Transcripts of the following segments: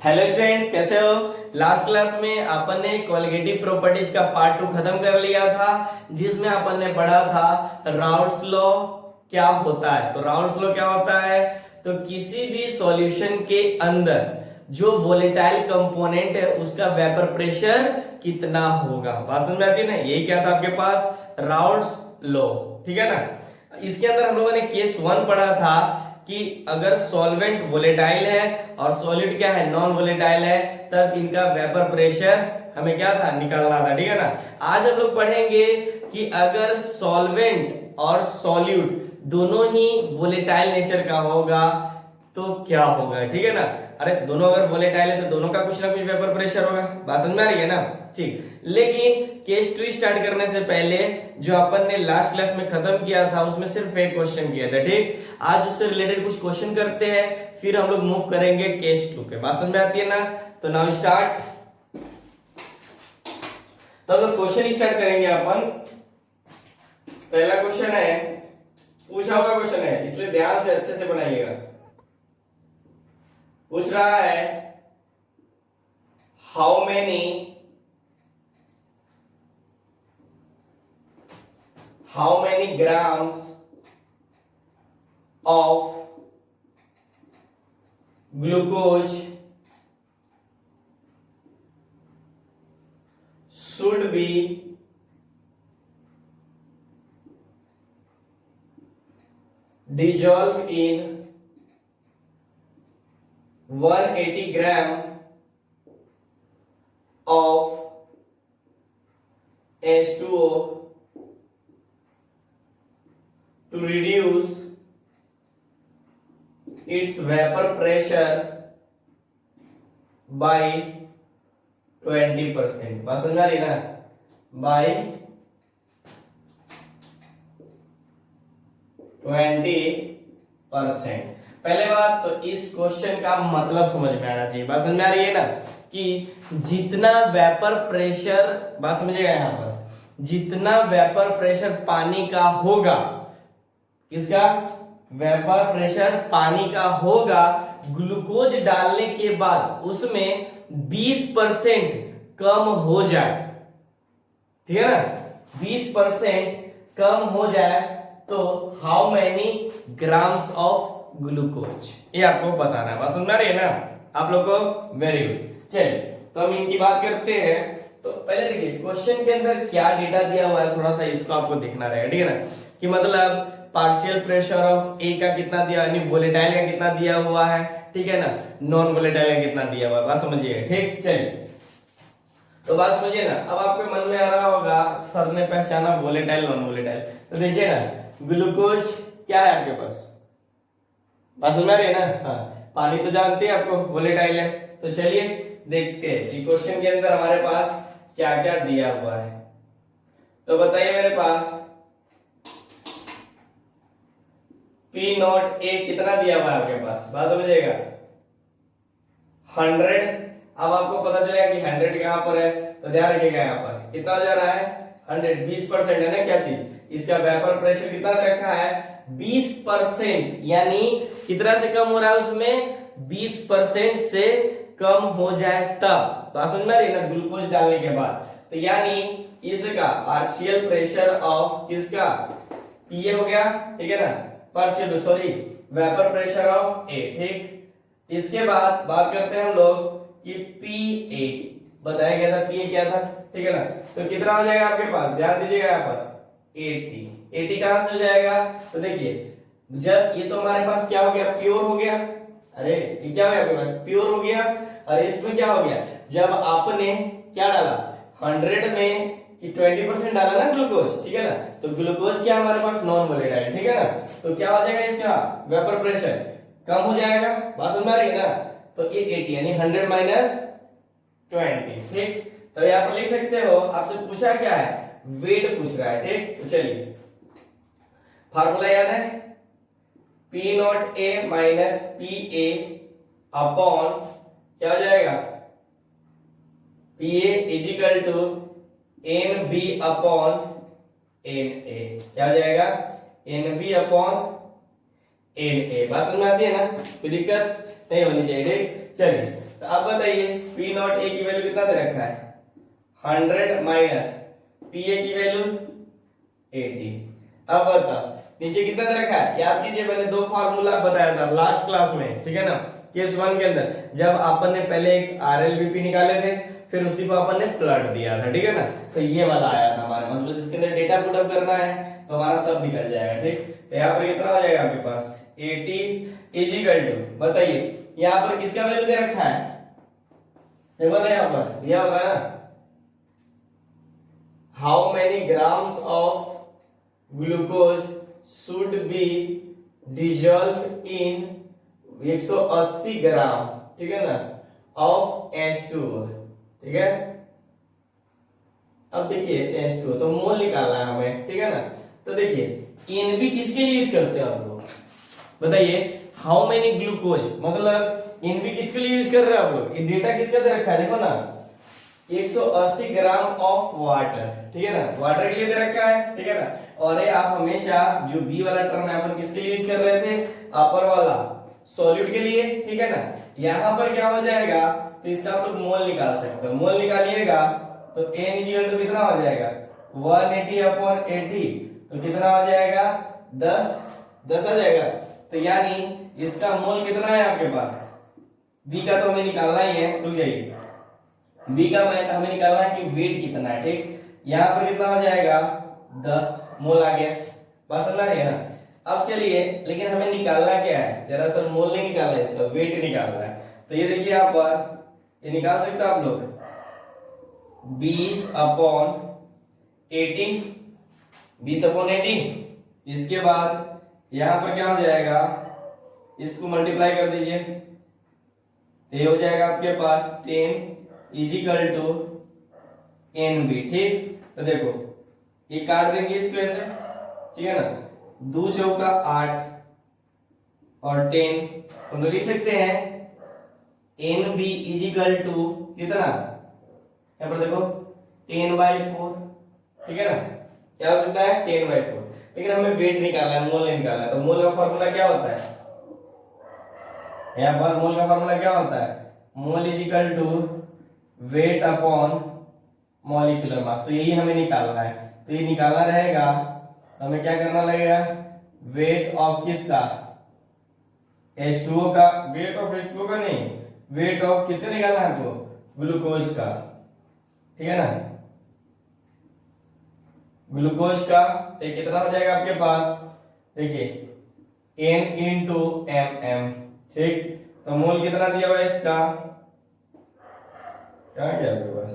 Hello students, कैसे हो। Last class में अपन ने क्वालिटेटिव प्रॉपर्टीज का पार्ट 2 खत्म कर लिया था, जिसमें अपन ने पढ़ा था राउल्ट्स लॉ क्या होता है। तो राउल्ट्स लॉ क्या होता है, तो किसी भी सॉल्यूशन के अंदर जो वोलेटाइल कंपोनेंट है उसका वेपर प्रेशर कितना होगा। बात समझ में आती है ना। यही क्या था आपके पास, राउल्ट्स लॉ, ठीक है ना। इसके अंदर हम लोगों ने केस 1 पढ़ा था कि अगर सॉल्वेंट वोलेटाइल है और सॉलिड क्या है, नॉन वोलेटाइल है, तब इनका वेपर प्रेशर हमें क्या था, निकालना था, ठीक है ना। आज हम लोग पढ़ेंगे कि अगर सॉल्वेंट और सॉल्यूट दोनों ही वोलेटाइल नेचर का होगा तो क्या होगा, ठीक है ना। अरे दोनों अगर वोलेटाइल है तो दोनों का कुछ ना कुछ वेपर प्रेशर होगा। बात समझ में आ रही है ना। ठीक, लेकिन केस 2 स्टार्ट करने से पहले जो अपन ने लास्ट क्लास में खत्म किया था उसमें सिर्फ एक क्वेश्चन किया था, ठीक। आज उससे रिलेटेड कुछ क्वेश्चन करते हैं, फिर हम लोग मूव करेंगे केस 2 पे। बात समझ में आती है ना। तो नाउ स्टार्ट। तो हम लोग क्वेश्चन स्टार्ट करेंगे अपन। पहला क्वेश्चन है, पूछा हुआ क्वेश्चन है, इसलिए ध्यान से अच्छे से बनाइएगा। पूछ रहा है how many grams of glucose should be dissolved in 180 gram of H2O to reduce its vapor pressure by 20%। बात समझ में आ रही ना, by 20%। पहले बात तो इस क्वेश्चन का मतलब समझ में आना चाहिए। बात समझ में आ रही है ना, कि जितना वेपर प्रेशर, बात समझिएगा यहां पर, जितना वेपर प्रेशर पानी का होगा, किसका वेपर प्रेशर पानी का होगा, ग्लूकोज डालने के बाद उसमें 20% कम हो जाए, ठीक है ना, 20% कम हो जाए तो how many grams of glucose, ये आपको बताना है। बात समझ में आ रही है ना आप लोग को। Very good. चलिए तो हम इनकी बात करते हैं। तो पहले देखिए क्वेश्चन के अंदर क्या डेटा दिया हुआ है, थोड़ा सा इसको आपको देखना रहेगा, ठीक है ना। कि मतलब पार्शियल प्रेशर ऑफ ए का कितना दिया, यानी वोलेटाइल का कितना दिया हुआ है, ठीक है ना, नॉन वोलेटाइल का कितना दिया हुआ है। बात समझिए, ठीक। चलिए तो बात समझिए ना। अब आपके मन में आ रहा होगा सर ने पहचाना वोलेटाइल नॉन वोलेटाइल, तो देखिए ना ग्लूकोज क्या है आपके पास, बात समझ में आ रही है ना। हाँ, पानी तो जानते हैं आपको वोलेटाइल है। तो चलिए देखते हैं कि क्वेश्चन के अंदर हमारे पास क्या क्या दिया हुआ है। तो बताइए मेरे पास पी नॉट ए कितना दिया हुआ है आपके पास, बात समझिएगा 100। अब आपको पता चलेगा कि 100 कहां पर है, तो ध्यान रखिएगा यहाँ पर कितना हो जा रहा है 100, 20% है ना क्या चीज, इसका वेपर प्रेशर कितना रखा है 20%, यानी कितना से कम हो रहा है उसमें 20% से कम हो जाए तब। बात समझ में आ रही है ना, ग्लूकोज डालने के बाद। तो यानी इसका पार्शियल प्रेशर ऑफ किसका पीए हो गया, ठीक है ना, partial sorry vapour pressure of A, ठीक। इसके बाद बात करते हैं हम लोग कि पीए बताया गया था, पीए क्या था, ठीक है ना। तो कितना हो जाएगा आपके पास, ध्यान दीजिएगा यहाँ पर 80 कहां से हो जाएगा, तो देखिए जब ये तो हमारे पास क्या हो गया, प्योर हो गया। अरे ये क्या हो गया आपके पास, प्योर हो गया। और इसमें क्या हो गया, जब आपने क्या डाला 100 में कि 20% डाला ना ग्लूकोज, ठीक है ना, तो ग्लूकोज क्या हमारे पास नॉन वोलेटाइल, ठीक है ना। तो क्या हो जाएगा इसका वेपर प्रेशर कम हो जाएगा। बात समझ में आ रही है ना। तो ये 80 यानी 100 माइनस 20, ठीक। तो यहाँ पर लिख सकते हो, आपसे पूछा क्या है, वेट पूछ रहा है, ठीक। तो चलिए फार्मूला याद है, P naught A minus P A upon क्या हो जाएगा, P A is equal to N B upon N A, क्या हो जाएगा N B upon N A. बात समझ में आती है ना, कोई दिक्कत नहीं होनी चाहिए, ठीक। चलिए तो अब बताइए पी नॉट ए की वैल्यू कितना दे रखा है 100 माइनस पी ए की वैल्यू 80। अब बताओ नीचे कितना दे रखा है, याद कीजिए मैंने दो फार्मूला बताया था लास्ट क्लास में, ठीक है ना। केस 1 के अंदर जब अपन ने पहले एक आरएलबीपी निकाले थे, फिर उसी को अपन ने प्लॉट दिया था, ठीक है ना। तो ये वाला आया था हमारे पास, बस इसके अंदर डेटा पुट अप करना है तो हमारा सब निकल जाएगा, ठीक। तो यहाँ पर कितना हो जाएगा आपके पास 80 इजिकल टू, बताइए यहाँ पर किसका वैल्यू दे रखा है, देखो ना यहाँ पर दिया होगा ना, how many grams of glucose should be dissolve in 180 ग्राम, ठीक है ना, ऑफ H2O, ठीक है। अब देखिए H2O तो मोल निकालना है हमें, ठीक है ना। तो देखिए Nb किसके लिए यूज करते हो आप लोग, बताइए हाउ मेनी ग्लूकोज, मतलब Nb किसके लिए यूज कर रहे हो आप लोग, ये डेटा किसका दे रखा है देखो ना 180 ग्राम ऑफ वाटर, ठीक है ना, वाटर के लिए दे रखा है, ठीक है ना। और ये आप हमेशा जो बी वाला टर्म है अपन किसके लिए यूज कर रहे थे, अपर वाला सॉल्यूट के लिए, ठीक है ना। यहाँ पर क्या हो जाएगा, तो इसका आप लोग मोल निकाल सकते हो, मोल निकालिएगा तो n इक्वल टू कितना हो जाएगा 180 अपॉन 80, तो कितना हो जाएगा 10 आ जाएगा। तो यानी इसका मोल कितना है आपके पास, b का तो हमें निकालना ही है, रुक जाइए, b का हमें निकालना है कि वेट कितना है, ठीक। यहाँ पर कितना हो जाएगा 10 मोल आ गया, बस समझ रहे हैं ना। अब चलिए लेकिन हमें निकालना क्या है, जरा सर मोल नहीं निकालना है, इसका वेट निकालना है। तो ये देखिए यहाँ पर ये निकाल सकते हो आप लोग 20 अपॉन 80, 20 अपॉन 80, इसके बाद यहाँ पर क्या हो जाएगा, इसको मल्टीप्लाई कर दीजिए, ये हो जाएगा आपके पास 10 इजिकल टू NB, ठीक। तो देखो ये काट देंगे इसको ऐसे, ठीक है ना, 2 चौका 8 और 10, तो हम लिख सकते हैं NB इजिकल टू कितना, यहाँ पर देखो 10/4, ठीक है ना, क्या हो सकता है 10/4। लेकिन हमें वेट निकालना है, मोल निकालना है, तो मोल का फॉर्मूला क्या होता है, यहाँ पर मोल का फॉर्मूला क्या होता है, mole equal to weight upon molecular mass, तो यही हमें निकालना है। तो ये निकालना रहेगा तो हमें क्या करना लगेगा, वेट ऑफ किसका H2O का, वेट ऑफ H2O का नहीं, वेट ऑफ किसका निकालना है आपको, ग्लूकोज का, ठीक है ना, ग्लूकोज का। तो कितना हो जाएगा आपके पास, देखिए N इंटू MM, ठीक। तो मोल कितना दिया हुआ है इसका, क्या गया आपके पास,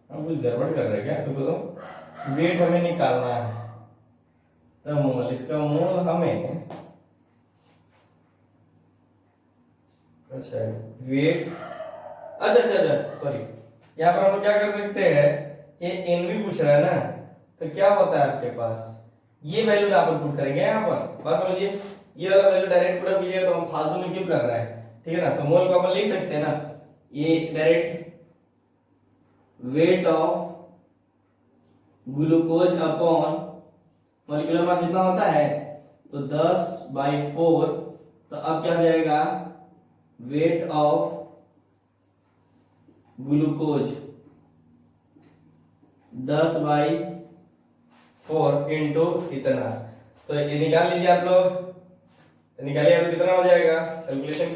हम कुछ गड़बड़ कर रहे हैं क्या, तो बोलो वेट हमें निकालना है, तो मोल, इसका मोल हमें, अच्छा वेट, अच्छा सॉरी, यहाँ पर हम क्या कर सकते हैं, ये NB पूछ रहा है ना, तो क्या होता है आपके पास, ये वैल्यू यहाँ पर पुट करेंगे, यहाँ पर बस समझिए ये वाला वैल्यू डायरेक्ट पुट कीजिए, तो हम फालतू में क्यों कर रहे हैं, ठीक है ना। तो मोल को अपन लिख सकते हैं ना, ये direct weight of glucose upon molecular मास कितना होता है, तो 10/4, तो अब क्या हो जाएगा वेट ऑफ ग्लूकोज 10/4 इंटू इतना, तो ये निकाल लीजिए आप लोग, तो निकालिए तो कितना हो जाएगा, कैलकुलेशन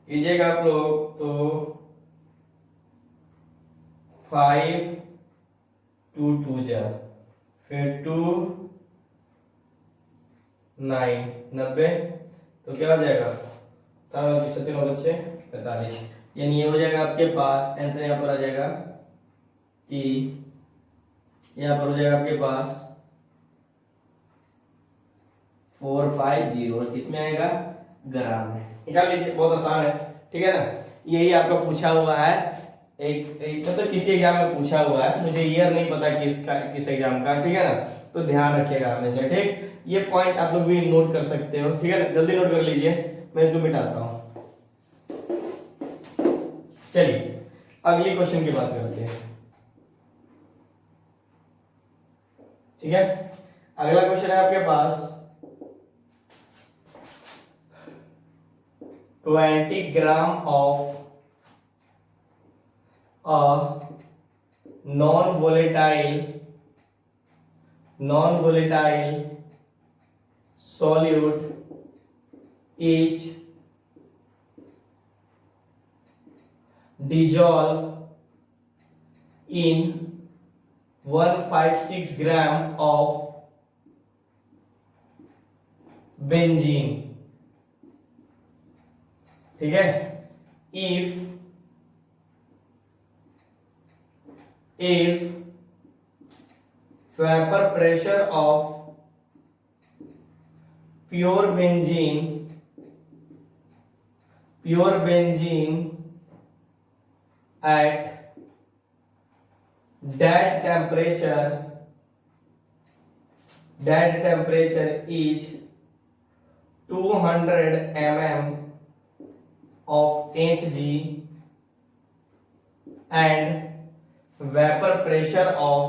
कीजिएगा आप लोग, तो 5 2 2 जा, फिर 2 9 90, तो क्या हो जाएगा 45, यानी ये हो जाएगा आपके पास आंसर, यहाँ पर आ जाएगा कि यहाँ पर हो जाएगा आपके पास 450, किसमें आएगा ग्राम में, निकाल लीजिए, बहुत आसान है, ठीक है ना। यही आपका पूछा हुआ है, एक मतलब किसी एग्जाम में पूछा हुआ है, मुझे ईयर नहीं पता किस एग्जाम का, ठीक है ना। तो ध्यान रखिएगा हमेशा, ठीक। ये पॉइंट आप लोग भी नोट कर सकते हो, ठीक है ना, जल्दी नोट कर लीजिए, मैं इसको मिटाता हूं। चलिए अगली क्वेश्चन की बात करते हैं, ठीक है। अगला क्वेश्चन है आपके पास 20 gram of a non-volatile solute is dissolved in 156 gram of benzene. ठीक है, if vapor pressure of pure benzene at that temperature is 200 mm of Hg and vapor pressure of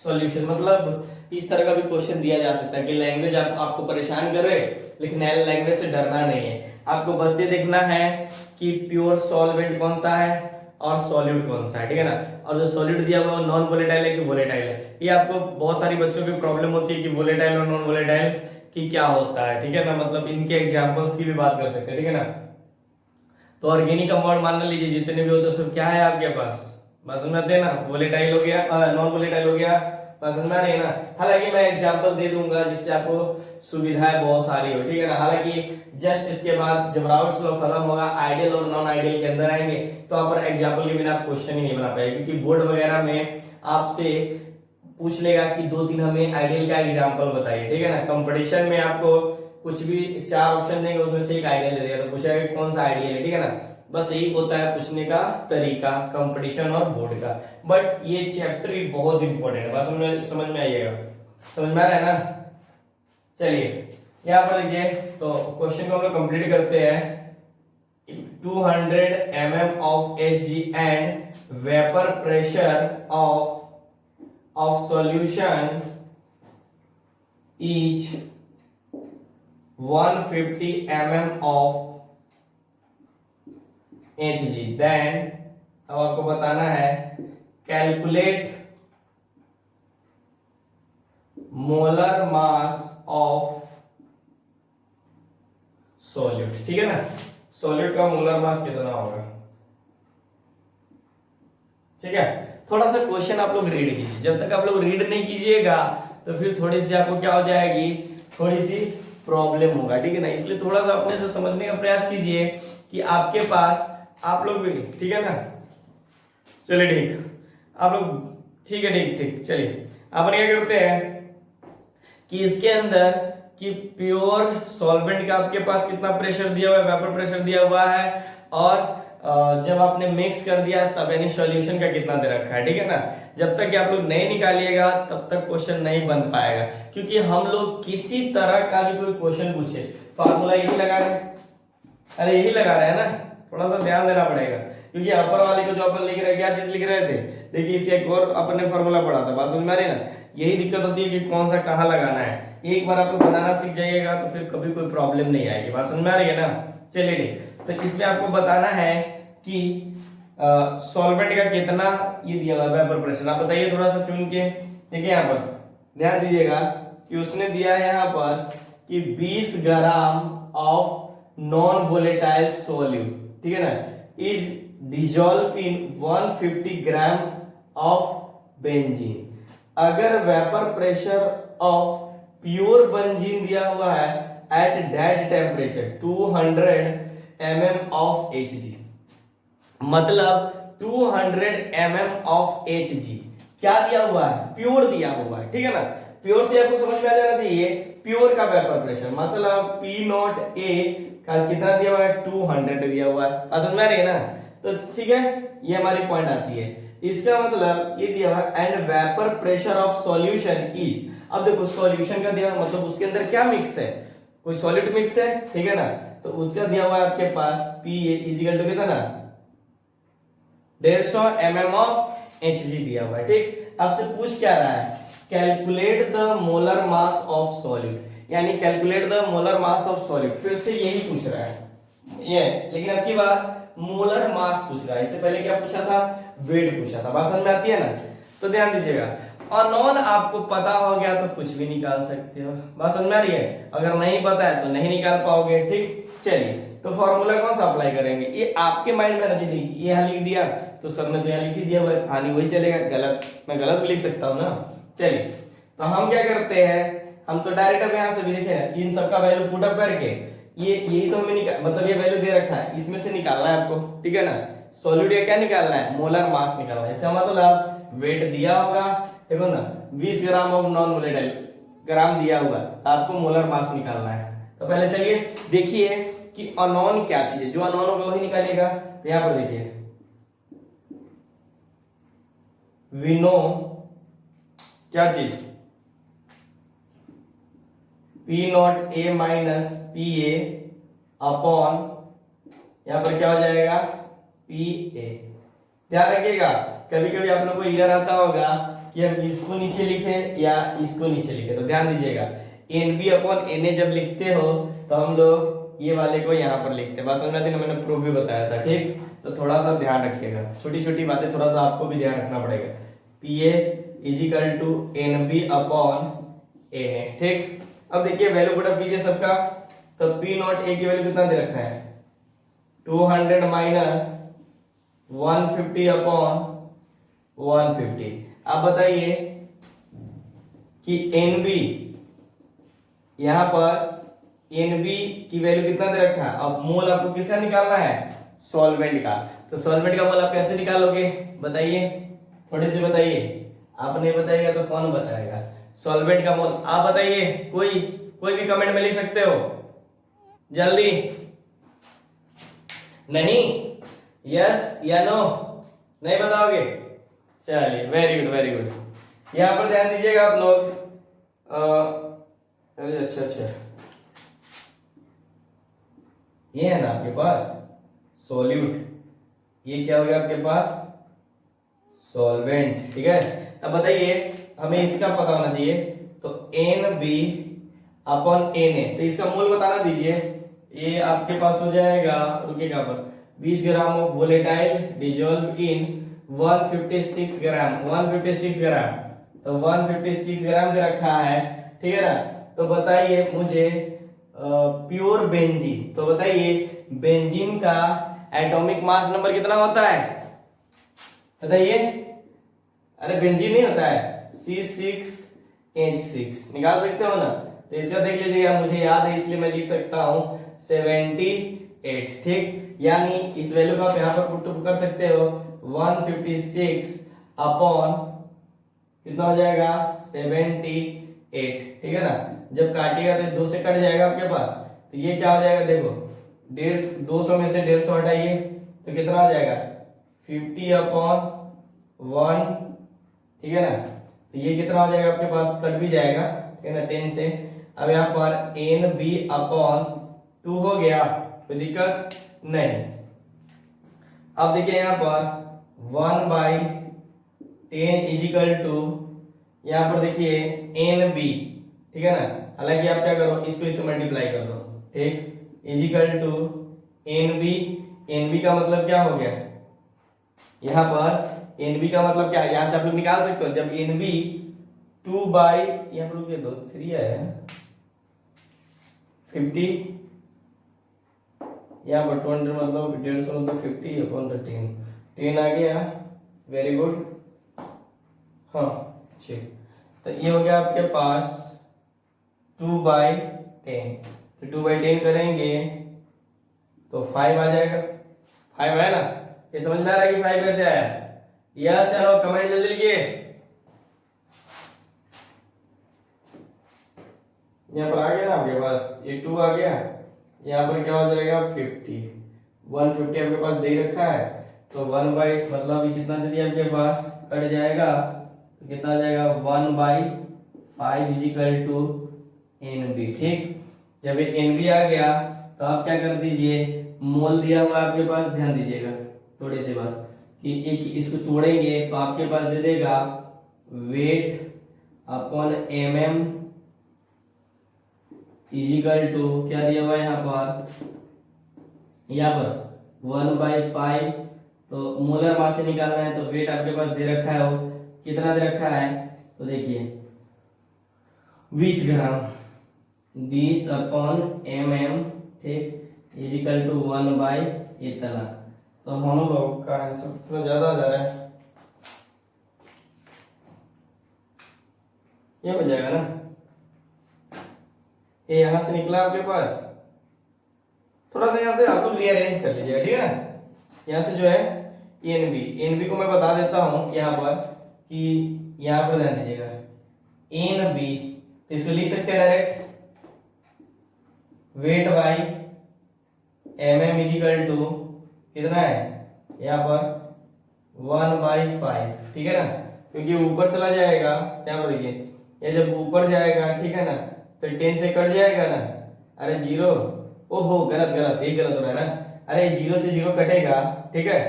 solution. मतलब इस तरह का भी क्वेश्चन दिया जा सकता है कि लैंग्वेज आपको परेशान कर रहे, लेकिन लैंग्वेज से डरना नहीं है, आपको बस ये देखना है कि प्योर सॉल्वेंट कौन सा है और सॉल्यूट कौन सा है, ठीक है ना। और जो सॉल्यूट दिया हुआ है नॉन वोलेटाइल है कि वोलेटाइल है, ये आपको बहुत सारी बच्चों की प्रॉब्लम होती है कि वोलेटाइल और नॉन वोलेटाइल की क्या होता है, ठीक है ना। मतलब इनके एग्जांपल्स की भी बात कर सकते हैं, ठीक है ना। तो ऑर्गेनिक कंपाउंड मान लीजिए जितने भी होते हैं सब क्या है आपके पास, बात समझ में आते हैं ना। वोलेटाइल हो गया, नॉन वोलेटाइल हो गया, बात समझ में आ रही है ना। हालांकि मैं एग्जांपल दे दूंगा जिससे आपको सुविधाएं बहुत सारी हो, ठीक है ना। हालांकि जस्ट इसके बाद जब राउट्स लॉ खत्म होगा आइडियल और नॉन आइडियल के अंदर आएंगे तो आप पर एग्जांपल के बिना आप क्वेश्चन ही नहीं बना पाएंगे, क्योंकि बोर्ड वगैरह में आपसे पूछ लेगा कि 2-3 हमें आइडियल का एग्जांपल बताइए, ठीक है ना। कंपटीशन में आपको कुछ भी 4 ऑप्शन देंगे उसमें से एक आइडियल दे देगा तो पूछेगा कौन सा आइडियल है, ठीक है ना। बस यही होता है पूछने का तरीका कंपटीशन और बोर्ड का। बट ये चैप्टर भी बहुत इंपॉर्टेंट है, बस समझ में आइएगा, समझ में आ रहा है ना। चलिए यहाँ पर देखिए, तो क्वेश्चन को हम लोग कंप्लीट करते हैं। 200 mm of Hg and vapor pressure of solution is 150 mm of Hg, then अब आपको बताना है calculate molar mass of solute, ठीक है ना। सॉल्यूट का मोलर मास कितना होगा, ठीक है। थोड़ा सा क्वेश्चन आप लोग रीड कीजिए, जब तक आप लोग रीड नहीं कीजिएगा तो फिर थोड़ी सी आपको क्या हो जाएगी, थोड़ी सी प्रॉब्लम होगा, ठीक है ना। इसलिए थोड़ा सा अपने से समझने का प्रयास कीजिए कि आपके पास आप लोग भी, ठीक है ना। चलिए ठीक, आप लोग ठीक है, ठीक चलिए अपन क्या करते हैं कि इसके अंदर कि प्योर सॉल्वेंट का आपके पास कितना प्रेशर दिया हुआ है, वेपर प्रेशर दिया हुआ है, और जब आपने मिक्स कर दिया तब यानी सॉल्यूशन का कितना दे रखा है, ठीक है ना। जब तक कि आप लोग नहीं निकालिएगा तब तक क्वेश्चन नहीं बन पाएगा, क्योंकि हम लोग किसी तरह का भी कोई क्वेश्चन पूछे फार्मूला यही लगा रहे हैं, अरे यही लगा रहे हैं ना, थोड़ा सा ध्यान देना पड़ेगा। क्योंकि अपर वाले को जो अपन लिख रहे, क्या चीज लिख रहे थे, देखिए इसे एक और अपन ने फार्मूला पढ़ा था, बात समझ में आ रही है ना। यही दिक्कत होती है कि कौन सा कहाँ लगाना है, एक बार आप लोग बनाना सीख जाइएगा तो फिर कभी कोई प्रॉब्लम नहीं आएगी, बात समझ में आ रही है ना। चलिए ठीक, तो इसमें आपको बताना है कि सॉल्वेंट का कितना ये दिया हुआ है वेपर प्रेशर, आप बताइए थोड़ा सा चुन के, ठीक है। यहाँ पर ध्यान दीजिएगा कि उसने दिया है यहाँ पर कि 20 gram of non volatile solute, ठीक है ना, is dissolve in 150 gram of benzene. अगर vapour pressure of pure benzene दिया हुआ है at that temperature 200 mm of Hg, मतलब 200 mm ऑफ Hg क्या दिया हुआ है, प्योर दिया हुआ है, ठीक है ना। प्योर से आपको समझ में आ जाना चाहिए प्योर का वेपर प्रेशर, मतलब P0A का कितना दिया हुआ है, 200 दिया हुआ है, समझ में आ रही है ना। तो ठीक है, ये हमारी पॉइंट आती है। इसका मतलब ये दिया हुआ है and vapour pressure of solution is, अब देखो सॉल्यूशन का दिया हुआ मतलब उसके अंदर क्या मिक्स है, कोई सॉलिड मिक्स है, ठीक है ना। तो उसका दिया हुआ है आपके पास PA इक्वल टू कितना, 150 mm ऑफ Hg दिया हुआ है। ठीक, आपसे पूछ क्या रहा है, calculate the molar mass of solid, यानी calculate the molar mass of solid, फिर से यही पूछ रहा है ये, लेकिन अब की बार मोलर मास पूछ रहा है। इससे पहले क्या पूछा था, वेट पूछा था। बात समझ में आती है ना, तो ध्यान दीजिएगा। अननोन आपको पता हो गया तो कुछ भी निकाल सकते हो, बात समझ में आ रही है, अगर नहीं पता है तो नहीं निकाल पाओगे। ठीक, चलिए तो फॉर्मूला कौन सा अप्लाई करेंगे, ये आपके माइंड में रची नहीं, ये यहाँ लिख दिया तो सर ने तो यहाँ लिख ही दिया हुआ है, खाली वही चलेगा, गलत मैं गलत भी लिख सकता हूँ ना। चलिए तो हम क्या करते हैं, हम तो डायरेक्ट अब यहाँ से भी देखे ना, इन सबका वैल्यू पुट अप करके ये यही तो हमें मतलब ये वैल्यू दे रखा है, इसमें से निकालना है आपको, ठीक है ना। सॉलिड का क्या निकालना है, मोलर मास निकालना है। इसका मतलब वेट दिया होगा, देखो ना 20 ग्राम ऑफ नॉन वोलेटाइल ग्राम दिया हुआ, आपको मोलर मास निकालना है। तो पहले चलिए देखिए कि अननोन क्या चीज है, जो अननोन होगा वही निकालिएगा। तो यहां पर देखिए, वी नो क्या चीज, P naught A minus P A upon, यहां पर क्या हो जाएगा, पी ए। ध्यान रखिएगा, कभी कभी आप लोग को एरर आता होगा कि हम इसको नीचे लिखे या इसको नीचे लिखे, तो ध्यान दीजिएगा N B upon N A जब लिखते हो तो हम लोग ये वाले को यहाँ पर लिखते हैं। बस समझ में, मैंने प्रूफ भी बताया था। ठीक, तो थोड़ा सा ध्यान रखिएगा, छोटी छोटी बातें थोड़ा सा आपको भी ध्यान रखना पड़ेगा। P A is equal to N B upon N A. ठीक, अब देखिए वैल्यू पुट अप कीजिए सबका, तो पी नॉट ए की वैल्यू कितना दे रखा है, 200 माइनस 150 अपॉन 150। आप बताइए कि एनबी, यहां पर एनबी की वैल्यू कितना दे रखा है। अब मोल आपको किसका निकालना है, सॉल्वेंट का। तो सॉल्वेंट का मोल आप कैसे निकालोगे बताइए, थोड़े से बताइए, आप नहीं बताइएगा तो कौन बताएगा। सॉल्वेंट का मोल आप बताइए, कोई भी कमेंट में लिख सकते हो, जल्दी। नहीं, यस या नो, नहीं बताओगे, चलिए वेरी गुड वेरी गुड। यहां पर ध्यान दीजिएगा आप लोग, अरे अच्छा, ये है ना आपके पास सॉल्यूट, ये क्या हो गया आपके पास, सॉल्वेंट। ठीक है, अब बताइए हमें इसका पता होना चाहिए, तो N B upon N A, तो इसका मोल बताना दीजिए। ये आपके पास हो जाएगा, रुकिएगा पर, 20 gram of volatile dissolve in 156 ग्राम, 156 ग्राम, तो 156 ग्राम दे रखा है। ठीक है ना, तो बताइए मुझे प्योर बेंजीन, तो बताइए बेंजीन का एटॉमिक मास नंबर कितना होता है बताइए। अरे बेंजीन नहीं होता है, C6H6 निकाल सकते हो ना, तो इसका देख लीजिएगा, मुझे याद है इसलिए मैं लिख सकता हूं 78। ठीक, यानी इस वैल्यू का आप यहां पर पुट कर सकते हो, 156 अपॉन कितना हो जाएगा 78। ठीक है ना, जब काटिएगा तो 2 से कट जाएगा आपके पास, तो ये क्या हो जाएगा, देखो 200 में से 150 हटाइए तो कितना हो जाएगा 50 अपॉन 1। ठीक है ना, तो ये कितना हो जाएगा आपके पास, कट भी जाएगा, ठीक है ना 10 से। अब यहाँ पर एन बी अपॉन 2 हो गया, कोई दिक्कत नहीं। अब देखिए यहाँ पर 1/10 इजिकल टू, यहाँ पर देखिए एन बी, ठीक है ना, हालांकि आप क्या करो, इसको इससे मल्टीप्लाई कर दो। ठीक, इजिकल टू एन बी का मतलब क्या हो गया, यहाँ पर एन बी का मतलब क्या, यहां से आप लोग निकाल सकते हो, जब एन बी 2 बाई, यहाँ पर रुकिए 3 है 50, यहाँ पर 200 मतलब 150 मतलब 50 अपॉन 10 आ गया, वेरी गुड। हाँ ठीक, तो ये हो गया आपके पास 2/10, तो 2/10 करेंगे तो 5 आ जाएगा, 5 है ना। ये समझ में आ रहा है कि 5 कैसे आया, यस या नो, कमेंट जल्दी लिखिए। यहाँ पर आ गया ना आपके पास, ये 2 आ गया, यहाँ पर क्या हो जाएगा 50, 150 आपके पास दे रखा है, तो 1 बाई मतलब ये कितना दे दिया आपके पास, कट जाएगा तो कितना आ जाएगा 1/5 इजिकल टू एन बी। ठीक, जब ये एन बी आ गया तो आप क्या कर दीजिए, मोल दिया हुआ आपके पास, ध्यान दीजिएगा थोड़ी सी बात, कि एक इसको तोड़ेंगे तो आपके पास दे देगा weight upon mm is equal to क्या दिया हुआ है यहाँ पर 1/5। तो मोलर मास से निकालना है तो वेट आपके पास दे रखा है, वो कितना दे रखा है तो देखिए 20 ग्राम, 20 अपॉन mm, ठीक, इजिकल टू 1 इतना। तो हम लोग का आंसर तो ज्यादा आ जा रहा है, ये हो जाएगा ना, ये यहां से निकला आपके पास, थोड़ा सा यहां से आप लोग रीअरेंज कर लीजिएगा, ठीक है ना। यहां से जो है एनबी को मैं बता देता हूं यहाँ पर कि यहाँ पर ध्यान दीजिएगा एनबी, तो इसको लिख सकते हैं direct weight by mm is equal to कितना है यहाँ पर 1/5, ठीक है ना, क्योंकि ऊपर चला जाएगा, यहाँ पर देखिए ये जब ऊपर जाएगा, ठीक है ना, तो 10 से कट जाएगा ना, अरे 0, ओहो गलत गलत, ये गलत हो रहा है ना, अरे 0 से 0 कटेगा, ठीक है,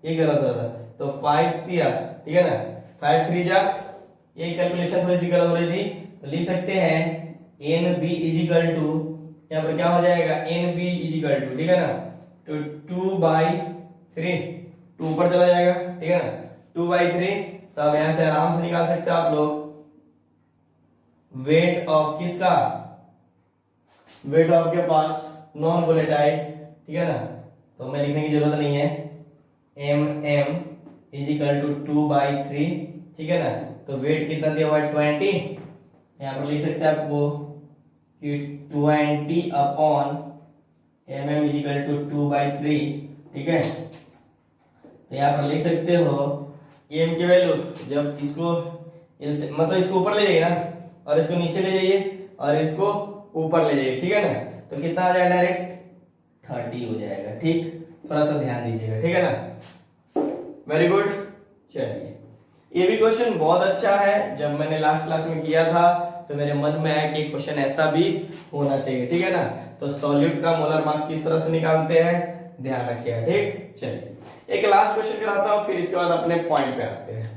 ये गलत हो रहा था, तो 5 दिया, ठीक है ना, 5 3 जा, ये कैलकुलेशन थोड़ी सी गलत हो रही थी, तो लिख सकते हैं एन बी इजिकल टू, यहाँ पर क्या हो जाएगा एन बी इजिकल टू, ठीक है ना, तो 2/3, 2 ऊपर चला जाएगा, ठीक है ना, 2/3। तो अब यहां से आराम से निकाल सकते हो आप लोग वेट ऑफ किसका, वेट ऑफ के पास नॉन वोलेटाइल, ठीक है ना, तो मैं लिखने की जरूरत नहीं है, mm इजिकल टू 2/3, ठीक है ना, तो वेट कितना दिया हुआ है 20, यहाँ पर लिख सकते हैं आपको कि 20 अपॉन mm इजिकल टू 2/3, ठीक है, तो यहाँ पर लिख सकते हो एम की वैल्यू, जब इसको मतलब इसको ऊपर ले जाइए ना, और इसको नीचे ले जाइए और इसको ऊपर ले जाइए, ठीक है ना, तो कितना आ जाएगा डायरेक्ट 30 हो जाएगा, ठीक, थोड़ा सा ध्यान दीजिएगा, ठीक है ना, वेरी गुड। चलिए ये भी क्वेश्चन बहुत अच्छा है, जब मैंने लास्ट क्लास में किया था तो मेरे मन में आया कि क्वेश्चन ऐसा भी होना चाहिए, ठीक है ना, तो सॉल्यूट का मोलर मास किस तरह से निकालते हैं ध्यान रखिएगा, ठीक। चलिए एक लास्ट क्वेश्चन कराता हूं, फिर इसके बाद अपने पॉइंट पे आते हैं।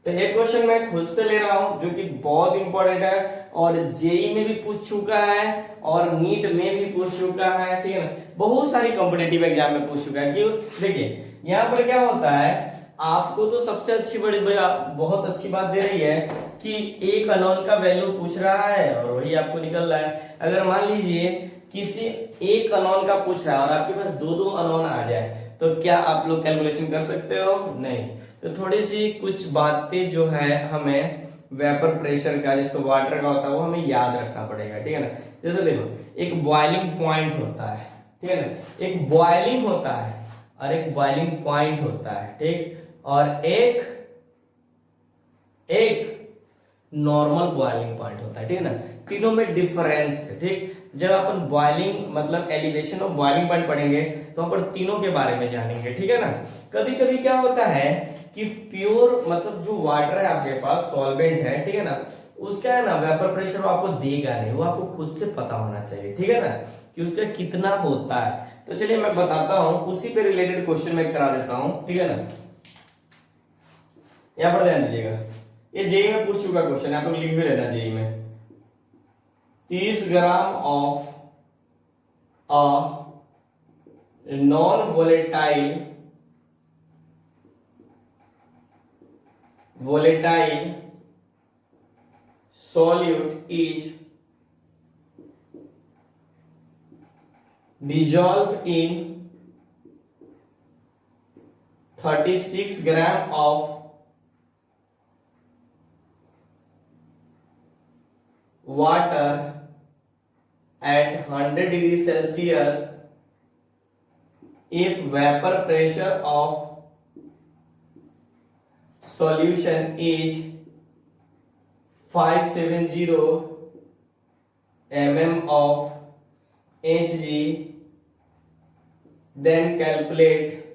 तो एक क्वेश्चन मैं खुद से ले रहा हूं जो कि बहुत इंपॉर्टेंट है, और जेई में भी पूछ चुका है और नीट में भी पूछ चुका है, ठीक है ना, बहुत सारी कॉम्पिटिटिव एग्जाम में पूछ चुका है। कि देखिए यहाँ पर क्या होता है, आपको तो सबसे अच्छी बड़ी बहुत अच्छी बात दे रही है कि एक अननोन का वैल्यू पूछ रहा है और वही आपको निकल रहा है। अगर मान लीजिए किसी एक अननोन का पूछ रहा है और आपके पास दो अननोन आ जाए, तो क्या आप लोग कैलकुलेशन कर सकते हो? नहीं। तो थोड़ी सी कुछ बातें जो है हमें वेपर प्रेशर का, जैसे वाटर का होता है, वो हमें याद रखना पड़ेगा, ठीक है ना। जैसे देखो एक बॉइलिंग पॉइंट होता है, ठीक है ना, एक बॉइलिंग होता है और एक बॉइलिंग पॉइंट होता है, ठीक, और एक नॉर्मल बॉइलिंग पॉइंट होता है, ठीक है ना, तीनों में डिफरेंस है, ठीक। जब अपन बॉइलिंग मतलब एलिवेशन ऑफ बॉइलिंग पॉइंट पढ़ेंगे तो अपन तीनों के बारे में जानेंगे, ठीक है ना। कभी कभी क्या होता है कि प्योर मतलब जो वाटर है आपके पास सॉल्वेंट है, ठीक है ना, उसका है ना वेपर प्रेशर वो आपको देगा नहीं, वो आपको खुद से पता होना चाहिए, ठीक है ना, कि उसका कितना होता है। तो चलिए मैं बताता हूं, उसी पे रिलेटेड क्वेश्चन मैं करा देता हूं, ठीक है ना। यहां पर ध्यान दीजिएगा, ये जेई में पूछ चुका क्वेश्चन, आप लोग लिख भी लेना। जेई में 30 gram of a non volatile solute is dissolved in 36 gram of water at 100 degrees Celsius if vapor pressure of solution is 570 mm of Hg, then calculate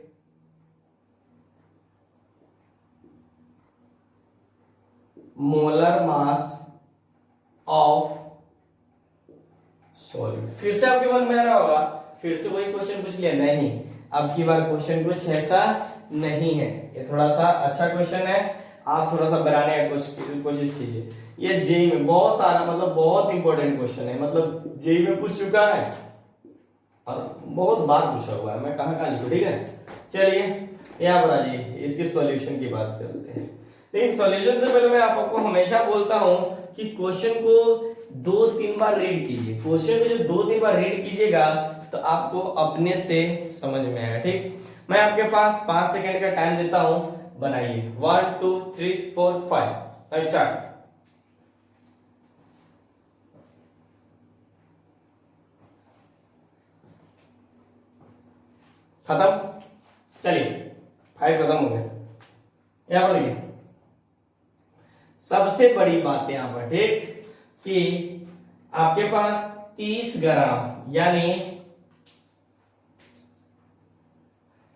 molar mass of solute। फिर से आपके मन में आ रहा होगा, फिर से वही क्वेश्चन पूछ लिया, नहीं, अब की बार क्वेश्चन कुछ ऐसा नहीं है, ये थोड़ा सा अच्छा क्वेश्चन है, आप थोड़ा सा बनाने का कोशिश कीजिए। ये जेई में बहुत सारा मतलब बहुत इंपॉर्टेंट क्वेश्चन है, मतलब जेई में पूछ चुका है और बहुत बार पूछा हुआ है, मैं कहाँ लिखूं। ठीक है, चलिए यहाँ पर आ जाइए, इसके सॉल्यूशन की बात करते हैं। लेकिन सॉल्यूशन से पहले मैं आपको हमेशा बोलता हूं कि क्वेश्चन को 2-3 बार रीड कीजिए। क्वेश्चन को जो 2-3 बार रीड कीजिएगा तो आपको अपने से समझ में आएगा। ठीक, मैं आपके पास 5 सेकंड का टाइम देता हूं, बनाइए। 1 2 3 4 5 स्टार्ट। खत्म, चलिए 5 खत्म हो गया। यहां पर देखिए सबसे बड़ी बात यहां पर, ठीक, कि आपके पास 30 ग्राम यानी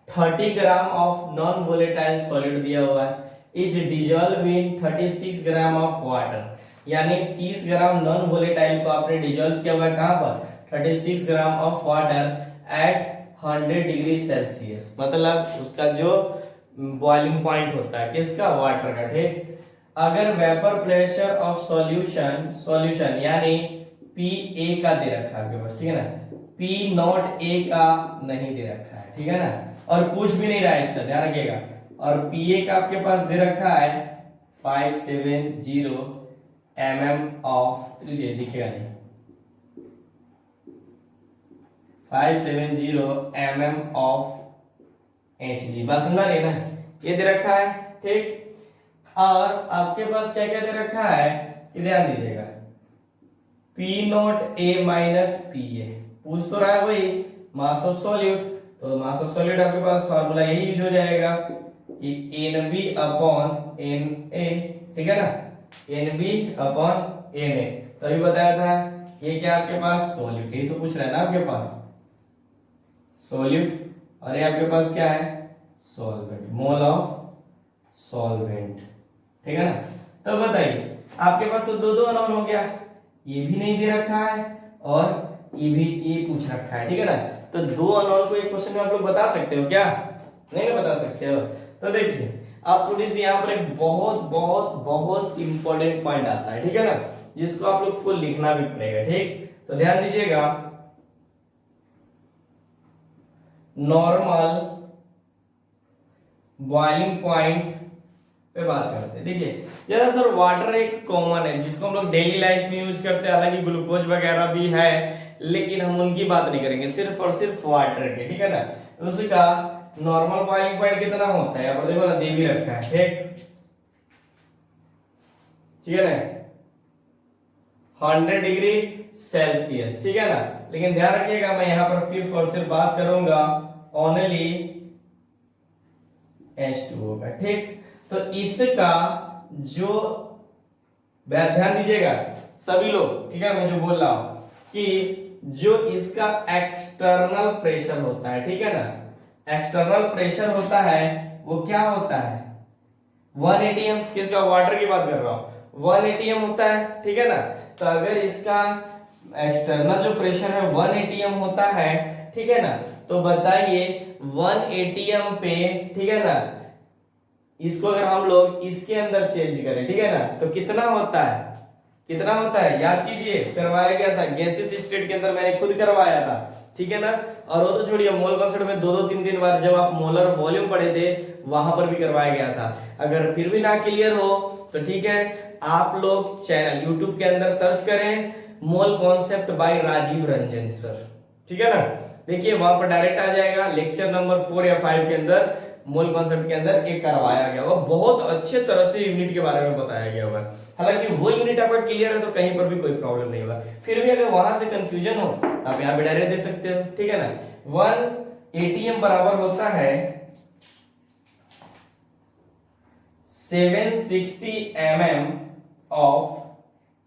30 ग्राम ऑफ नॉन वोलेटाइल सॉलिड दिया हुआ है, is dissolve in 36 gram of water. यानी 30 ग्राम नॉन वोलेटाइल को आपने डिजॉल्व किया हुआ है कहां पर, 36 gram of water at 100 degree Celsius. मतलब उसका जो बॉइलिंग पॉइंट होता है किसका, वाटर का। ठीक, अगर वेपर प्रेशर ऑफ सॉल्यूशन यानी PA का दे रखा है आपके पास, ठीक है ना, P0A का नहीं दे रखा है, ठीक है ना, और पूछ भी नहीं रहा है, इसका ध्यान रखिएगा। और PA का आपके पास दे रखा है 570 mm ऑफ, लीजिए दिखेगा नहीं, 570 mm ऑफ Hg, बात समझा रही है ना, ये दे रखा है। ठीक, और आपके पास क्या क्या दे रखा है, ध्यान दीजिएगा, P0A माइनस PA, पूछ तो रहा है वही मास ऑफ सॉल्यूट, तो मास ऑफ सॉल्यूट आपके पास फार्मूला यही यूज हो जाएगा कि NB अपॉन Na, ठीक है ना, NB अपॉन Na। तो अभी बताया था ये क्या आपके पास सॉल्यूट, ये तो पूछ रहा है ना आपके पास सॉल्यूट, और ये आपके पास क्या है सॉल्वेंट, मोल ऑफ सॉल्वेंट, ठीक है ना। तो बताइए आपके पास तो दो अननोन हो गया, ये भी नहीं दे रखा है और ये भी ये पूछ रखा है, ठीक है ना। तो दो अननोन को एक क्वेश्चन में आप लोग बता सकते हो क्या, नहीं ना बता सकते हो। तो देखिए आप थोड़ी सी यहाँ पर एक बहुत बहुत बहुत इंपॉर्टेंट पॉइंट आता है, ठीक है ना, जिसको आप लोग को लिखना भी पड़ेगा। ठीक, तो ध्यान दीजिएगा, नॉर्मल बॉइलिंग पॉइंट पे बात करते हैं। देखिए जरा सर वाटर एक कॉमन है जिसको हम लोग डेली लाइफ में यूज करते हैं, हालांकि ग्लूकोज वगैरह भी है लेकिन हम उनकी बात नहीं करेंगे, सिर्फ और सिर्फ वाटर के, ठीक है ना। उसका नॉर्मल बॉइलिंग पॉइंट कितना होता है, यहाँ पर देखो ना दे भी रखा है, ठीक है ना, 100 डिग्री सेल्सियस, ठीक है ना। लेकिन ध्यान रखिएगा मैं यहाँ पर सिर्फ और सिर्फ बात करूंगा ओनली H2O का। ठीक, तो इसका जो ध्यान दीजिएगा सभी लोग, ठीक है, मैं जो बोल रहा हूं कि जो इसका एक्सटर्नल प्रेशर होता है, ठीक है ना, एक्सटर्नल प्रेशर होता है वो क्या होता है 1 atm, किसका, वाटर की बात कर रहा हूं, 1 atm होता है, ठीक है ना। तो अगर इसका एक्सटर्नल जो प्रेशर है 1 atm होता है, ठीक है ना, तो बताइए 1 atm पे, ठीक है ना, इसको अगर हम लोग इसके अंदर चेंज करें, ठीक है ना, तो कितना होता है, कितना होता है, याद कीजिए, करवाया गया था गैसेस स्टेट के अंदर, मैंने खुद करवाया था, ठीक है ना। और वो तो छोड़िए, मोल कॉन्सेप्ट में 2-3 बार जब आप मोलर वॉल्यूम पढ़े थे वहां पर भी करवाया गया था। अगर फिर भी ना क्लियर हो तो ठीक है, आप लोग चैनल यूट्यूब के अंदर सर्च करें mole concept by Rajeev Ranjan sir, ठीक है ना। देखिए वहां पर डायरेक्ट आ जाएगा, लेक्चर नंबर 4 या 5 के अंदर मोल कॉन्सेप्ट के अंदर एक करवाया गया हुआ, बहुत अच्छे तरह से यूनिट के बारे में बताया गया हुआ। हालांकि वो यूनिट आपका क्लियर है तो कहीं पर भी कोई प्रॉब्लम नहीं होगा। फिर भी अगर वहां से कंफ्यूजन हो आप यहाँ पे डायरेक्ट दे सकते हो, ठीक है ना। 1 atm बराबर होता है 760 mm ऑफ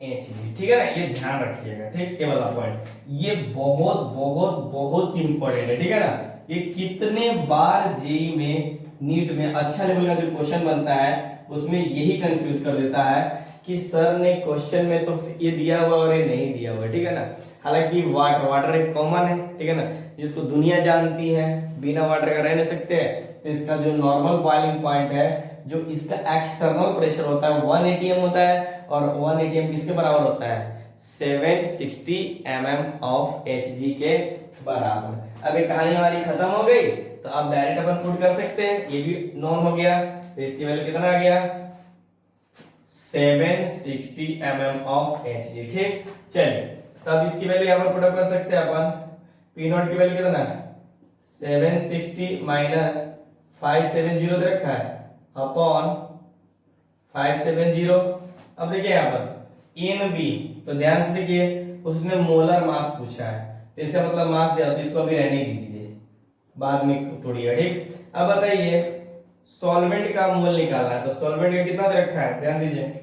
Hg, ठीक है ना, ये ध्यान रखिएगा। ठीक, ये वाला पॉइंट ये बहुत बहुत बहुत इंपॉर्टेंट है, ठीक है ना। ये कितने बार जेई में नीट में अच्छा लेवल का जो क्वेश्चन बनता है उसमें यही कंफ्यूज कर देता है कि सर ने क्वेश्चन में तो ये दिया हुआ और ये नहीं दिया हुआ, ठीक है ना। हालांकि वाटर वाटर एक कॉमन है, ठीक है ना, जिसको दुनिया जानती है, बिना वाटर का रह नहीं सकते हैं। तो इसका जो नॉर्मल बॉइलिंग पॉइंट है, जो इसका एक्सटर्नल प्रेशर होता है 1 atm होता है, और 1 atm किसके बराबर होता है? 760 mm ऑफ Hg के बराबर। अब ये कहानी हमारी खत्म हो गई, तो आप डायरेक्ट अपन पुट कर सकते हैं, ये भी नॉन हो गया, तो इसकी वैल्यू कितना आ गया? 760 mm ऑफ Hg। ठीक, चलिए तो अब इसकी वैल्यू यहाँ पर पुट कर सकते हैं अपन। P नॉट की वैल्यू कितना है? 760 माइनस 570 दे रखा है अपॉन 570। अब देखिए यहाँ पर इन बी, तो ध्यान से देखिए, उसने मोलर मास पूछा है, तो इसका मतलब मास दिया, तो इसको अभी रहने ही दीजिए, बाद में तोड़िएगा। ठीक, अब बताइए सॉल्वेंट का मोल निकालना है, तो सॉल्वेंट का कितना दे रखा है? ध्यान दीजिए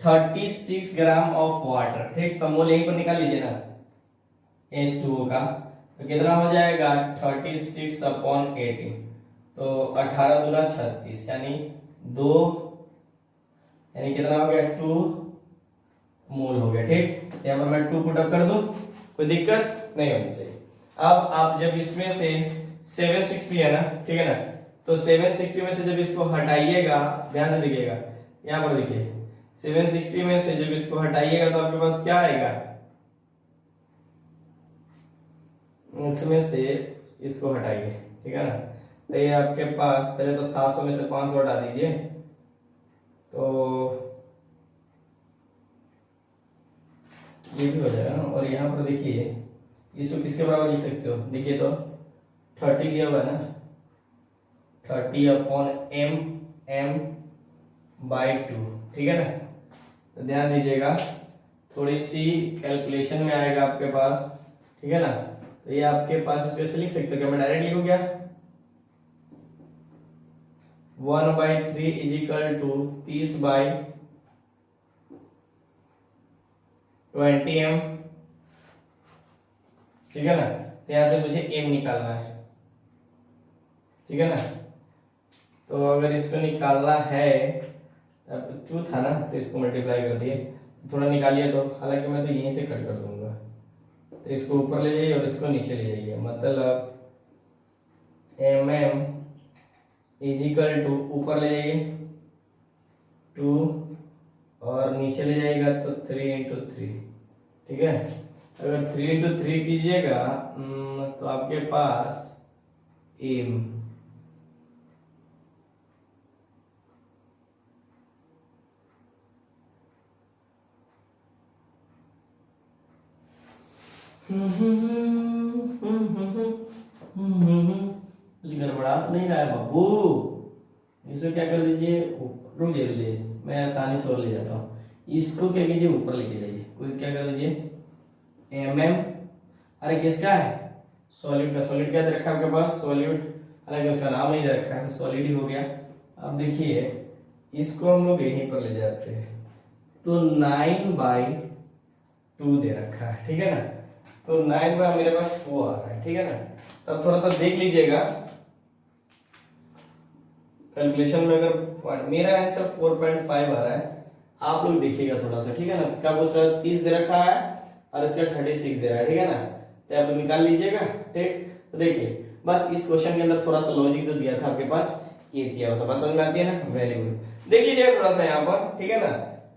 36 ग्राम ऑफ वाटर। ठीक, तो मोल यहीं पर निकाल लीजिए ना H2O का, तो कितना हो जाएगा? 36 अपॉन 18, तो 18 दूना 36, यानी 2, यानी कितना हो गया? 2 मोल हो गया। ठीक, यहाँ पर मैं 2 पुट अप कर दूं, कोई दिक्कत नहीं होनी चाहिए। अब आप जब इसमें से 760 है ना, ठीक है ना, तो 760 में से जब इसको हटाइएगा, ध्यान से देखिएगा, यहाँ पर देखिए 760 में से जब इसको हटाइएगा तो आपके पास क्या आएगा? इसमें से इसको हटाइए, ठीक है ना, तो ये आपके पास पहले तो 700 में से 500 हटा दीजिए, तो ये भी हो जाएगा ना। और यहाँ पर देखिए इसको किसके बराबर लिख सकते हो? देखिए तो 30 दिया हुआ है ना, 30 अपॉन m बाई 2, ठीक है ना। तो ध्यान दीजिएगा, थोड़ी सी कैलकुलेशन में आएगा आपके पास, ठीक है ना। तो ये आपके पास इसको ऐसे लिख सकते हो, क्या मैं डायरेक्ट लिखूं क्या? 1/3 इज इक्वल टू 30/20m, ठीक है ना। तो यहाँ से मुझे m निकालना है, ठीक है ना। तो अगर इसको निकालना है, अब 2 था ना, तो इसको मल्टीप्लाई कर दिए, थोड़ा निकालिए, तो हालांकि मैं तो यहीं से कट कर दूंगा, तो इसको ऊपर ले जाइए और इसको नीचे ले जाइए, मतलब mm इज इक्वल टू, ऊपर ले जाइए 2 और नीचे ले जाइएगा तो 3 इंटू 3, ठीक है। अगर 3 इंटू 3 कीजिएगा तो आपके पास m, कुछ गड़बड़ा तो नहीं रहा है बाबू? इसको क्या कर दीजिए, रुक जाइए, मैं आसानी से और ले जाता हूँ। इसको क्या कीजिए, ऊपर लेके जाइए, कोई क्या कर दीजिए mm, अरे किसका है? सॉलिड का। सॉलिड क्या दे रखा है आपके पास? सॉलिड, हालांकि उसका नाम नहीं दे रखा है, तो सॉलिड ही हो गया। अब देखिए इसको हम लोग यहीं पर ले जाते हैं, तो 9/2 दे रखा है, ठीक है ना। तो 9 बाय मेरे पास 2 आ रहा है, ठीक है ना। तब थोड़ा सा देख लीजिएगा कैलकुलेशन में, अगर मेरा आंसर 4.5 आ रहा है, आप लोग देखिएगा थोड़ा सा, ठीक है ना। क्या पूछ रहा है? 30 दे रखा है और इसका 36 दे रहा है, ठीक है ना। तो आप निकाल लीजिएगा, ठीक। तो देखिए बस इस क्वेश्चन के अंदर थोड़ा सा लॉजिक तो दिया था आपके पास, ये दिया हुआ था, बस समझ में आती है ना, वेरी गुड। देख लीजिएगा थोड़ा सा यहाँ पर, ठीक है ना।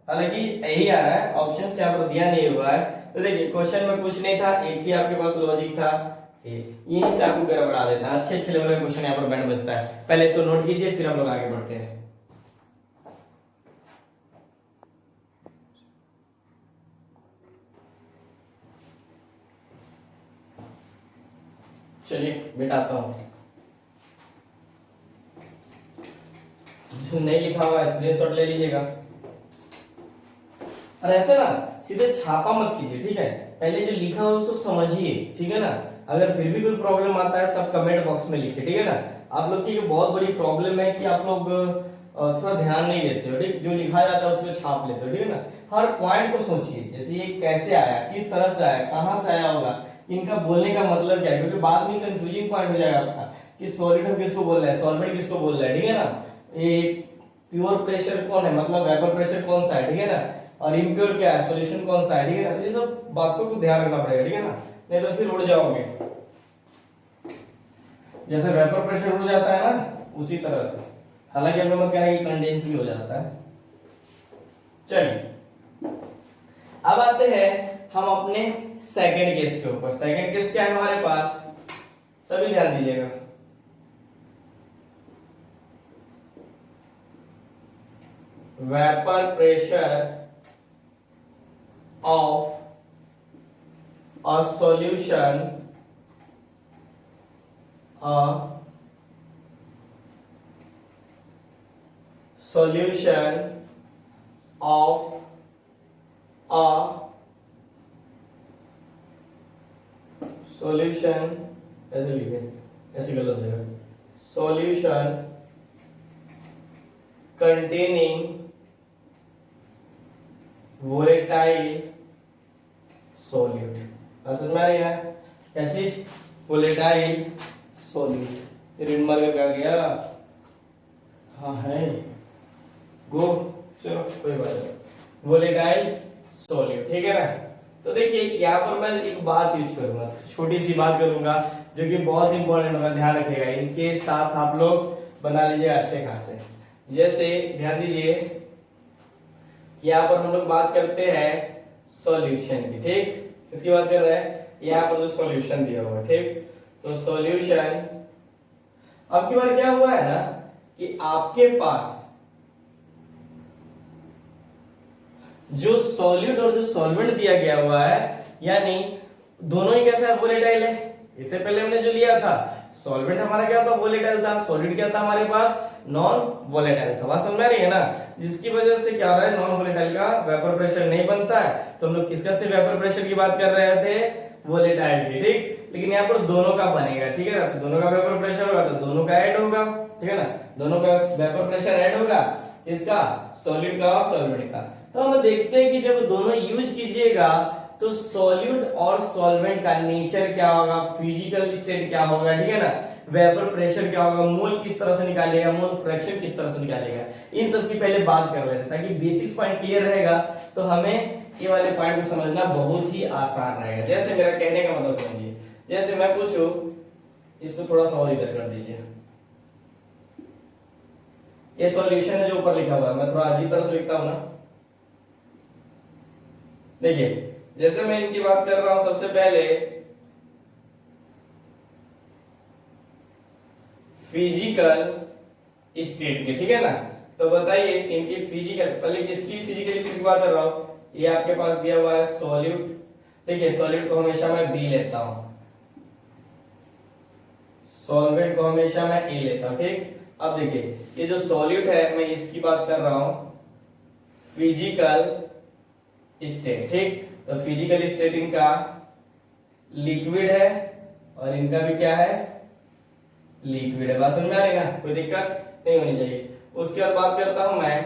हालांकि यही आ रहा है, ऑप्शन से यहाँ पर दिया नहीं हुआ है। तो देखिए क्वेश्चन में कुछ नहीं था, एक ही आपके पास लॉजिक था, यहीं से आपको गड़बड़ा देता है। अच्छे अच्छे लेवल का क्वेश्चन यहाँ पर बैंड बजता है, पहले इसको नोट कीजिए, फिर हम लोग आगे बढ़ते हैं। चलिए बेटा आता हूं, जिसने नहीं लिखा हुआ है स्क्रीनशॉट ले लीजिएगा। और ऐसे ना सीधे छापा मत कीजिए, ठीक है, पहले जो लिखा हुआ उसको समझिए, ठीक है ना। अगर फिर भी कोई प्रॉब्लम आता है तब कमेंट बॉक्स में लिखिए, ठीक है ना। आप लोग की बहुत बड़ी प्रॉब्लम है कि आप लोग थोड़ा ध्यान नहीं देते हो, ठीक। जो लिखा जाता है उसको छाप लेते हो, ठीक है ना। हर पॉइंट को सोचिए, जैसे ये कैसे आया, किस तरह से आया, कहां से आया होगा, इनका बोलने का मतलब क्या है, क्योंकि बाद में कंफ्यूजिंग पॉइंट हो जाएगा आपका कि सॉलिड हम किसको बोल रहे हैं, सॉल्वेंट किसको बोल रहे हैं, ठीक है ना। ये प्योर प्रेशर कौन है, मतलब वेपर प्रेशर कौन सा है, ठीक है ना। और इम्प्योर क्या है, सॉल्यूशन कौन सा है, ठीक है ना। तो ये सब बातों को ध्यान रखना पड़ेगा, ठीक है ना, नहीं तो फिर उड़ जाओगे। जैसे वेपर प्रेशर उड़ जाता है ना, उसी तरह से। हालांकि हमें मत कहना कि कंडेंस भी हो जाता है। चलिए अब आते हैं हम अपने सेकंड केस के ऊपर। सेकंड केस क्या है हमारे पास, सभी ध्यान दीजिएगा। Vapour pressure of a solution of a solution, ऐसे लिखे, ऐसे गलत हो जाएगा, solution containing volatile solute। समझ में आ रही है क्या चीज, volatile solute। रीड मार्कर क्या गया, हाँ है गो, चलो कोई बात नहीं, वोलेटाइल सॉल्यूट, ठीक है ना। तो देखिए यहाँ पर मैं एक बात यूज करूंगा, छोटी सी बात करूंगा जो कि बहुत इंपॉर्टेंट होगा, ध्यान रखिएगा। इनके साथ आप लोग बना लीजिएगा अच्छे खासे। जैसे ध्यान दीजिए, यहाँ पर हम लोग बात करते हैं सॉल्यूशन की, ठीक, किसकी बात कर रहे हैं, यहाँ पर जो सॉल्यूशन दिया हुआ है, ठीक। तो सॉल्यूशन, अब की बार क्या हुआ है ना कि आपके पास जो सॉल्यूट और जो सॉल्वेंट दिया गया हुआ है, यानी दोनों ही कैसा है, वोलेटाइल है। इससे पहले हमने जो लिया था सॉल्वेंट हमारा क्या था, वोलेटाइल था, सॉल्यूट क्या था हमारे पास, नॉन वोलेटाइल था। बात समझ में आ रही है ना, जिसकी वजह से क्या हो रहा है, नॉन वोलेटाइल का वेपर प्रेशर नहीं बनता है। तो हम लोग किसका से वेपर प्रेशर की बात कर रहे थे, वोलेटाइल की, ठीक। लेकिन यहाँ पर दोनों का बनेगा, ठीक है ना, तो दोनों का वेपर प्रेशर होगा तो दोनों का ऐड होगा, ठीक है ना, दोनों का वेपर प्रेशर ऐड होगा, इसका सॉलिड का और सॉल्वेंट का। तो हम देखते हैं कि जब दोनों यूज कीजिएगा तो सॉल्यूट और सॉल्वेंट का नेचर क्या होगा, फिजिकल स्टेट क्या होगा, ठीक है ना, वेपर प्रेशर क्या होगा, मोल किस तरह से निकालेगा, मोल फ्रैक्शन किस तरह से निकालेगा, इन सब की पहले बात कर लेते हैं ताकि बेसिक्स पॉइंट क्लियर रहेगा। तो हमें ये वाले पॉइंट को समझना बहुत ही आसान रहेगा। जैसे मेरा कहने का मतलब समझिए, जैसे मैं पूछूं, इसको थोड़ा सा और इधर कर दीजिए, ये सॉल्यूशन है जो ऊपर लिखा हुआ है, मैं थोड़ा अजीब तरह से लिखता हूं ना। देखिए जैसे मैं इनकी बात कर रहा हूं, सबसे पहले फिजिकल स्टेट की, ठीक है ना। तो बताइए इनकी फिजिकल, पहले किसकी फिजिकल स्टेट की बात कर रहा हूं, ये आपके पास दिया हुआ है सॉल्यूट। देखिए सॉल्यूट को हमेशा मैं बी लेता हूं, सॉल्वेंट को हमेशा मैं ए लेता हूं, ठीक। अब देखिए ये जो सॉल्यूट है, मैं इसकी बात कर रहा हूं फिजिकल स्टेट, ठीक। तो फिजिकल स्टेट इनका लिक्विड है और इनका भी क्या है, लिक्विड है। बात समझ में आ रही है ना, कोई दिक्कत नहीं होनी चाहिए। उसके बाद बात करता हूं मैं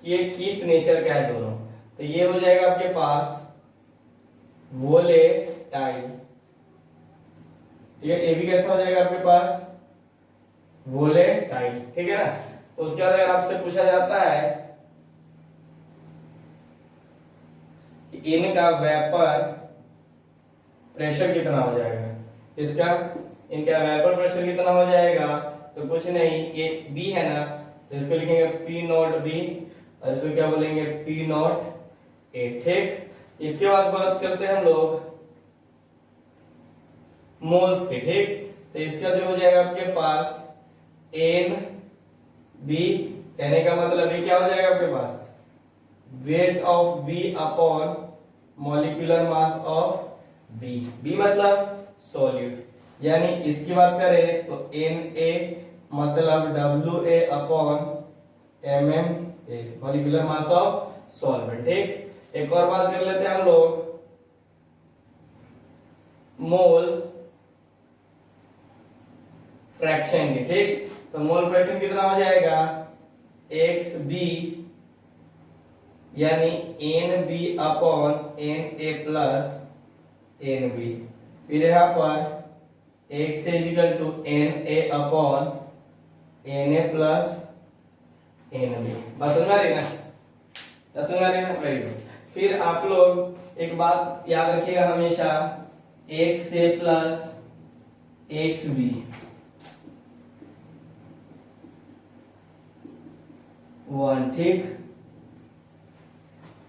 कि ये किस नेचर का है दोनों, तो ये हो जाएगा आपके पास वोलेटाइल, ठीक है। ये भी कैसा हो जाएगा आपके पास, वोलेटाइल, ठीक है ना। उसके बाद अगर आपसे पूछा जाता है इनका वेपर प्रेशर कितना हो जाएगा, इसका इनका वेपर प्रेशर कितना हो जाएगा, तो कुछ नहीं, ये बी है ना, तो इसको लिखेंगे पी नॉट बी और इसको क्या बोलेंगे, पी नॉट ए, ठीक। इसके बाद बात करते हैं हम लोग मोल्स की, ठीक। तो इसका जो हो जाएगा आपके पास एन बी, कहने का मतलब ये क्या हो जाएगा आपके पास, weight of B upon molecular mass of B, B मतलब सॉल्यूट, यानी इसकी बात करें तो एन ए मतलब W A upon M M A, molecular mass of solvent, ठीक। एक और बात कर लेते हैं हम लोग मोल फ्रैक्शन की, ठीक। तो मोल फ्रैक्शन कितना हो जाएगा, एक्स बी यानी N B upon N A plus N B, फिर यहां पर X is equal to N A upon N A plus N B. बस समझ में आ रही ना। समझ आ रही है ना, वेरी गुड। फिर आप लोग एक बात याद रखिएगा हमेशा, x A plus X B 1, ठीक,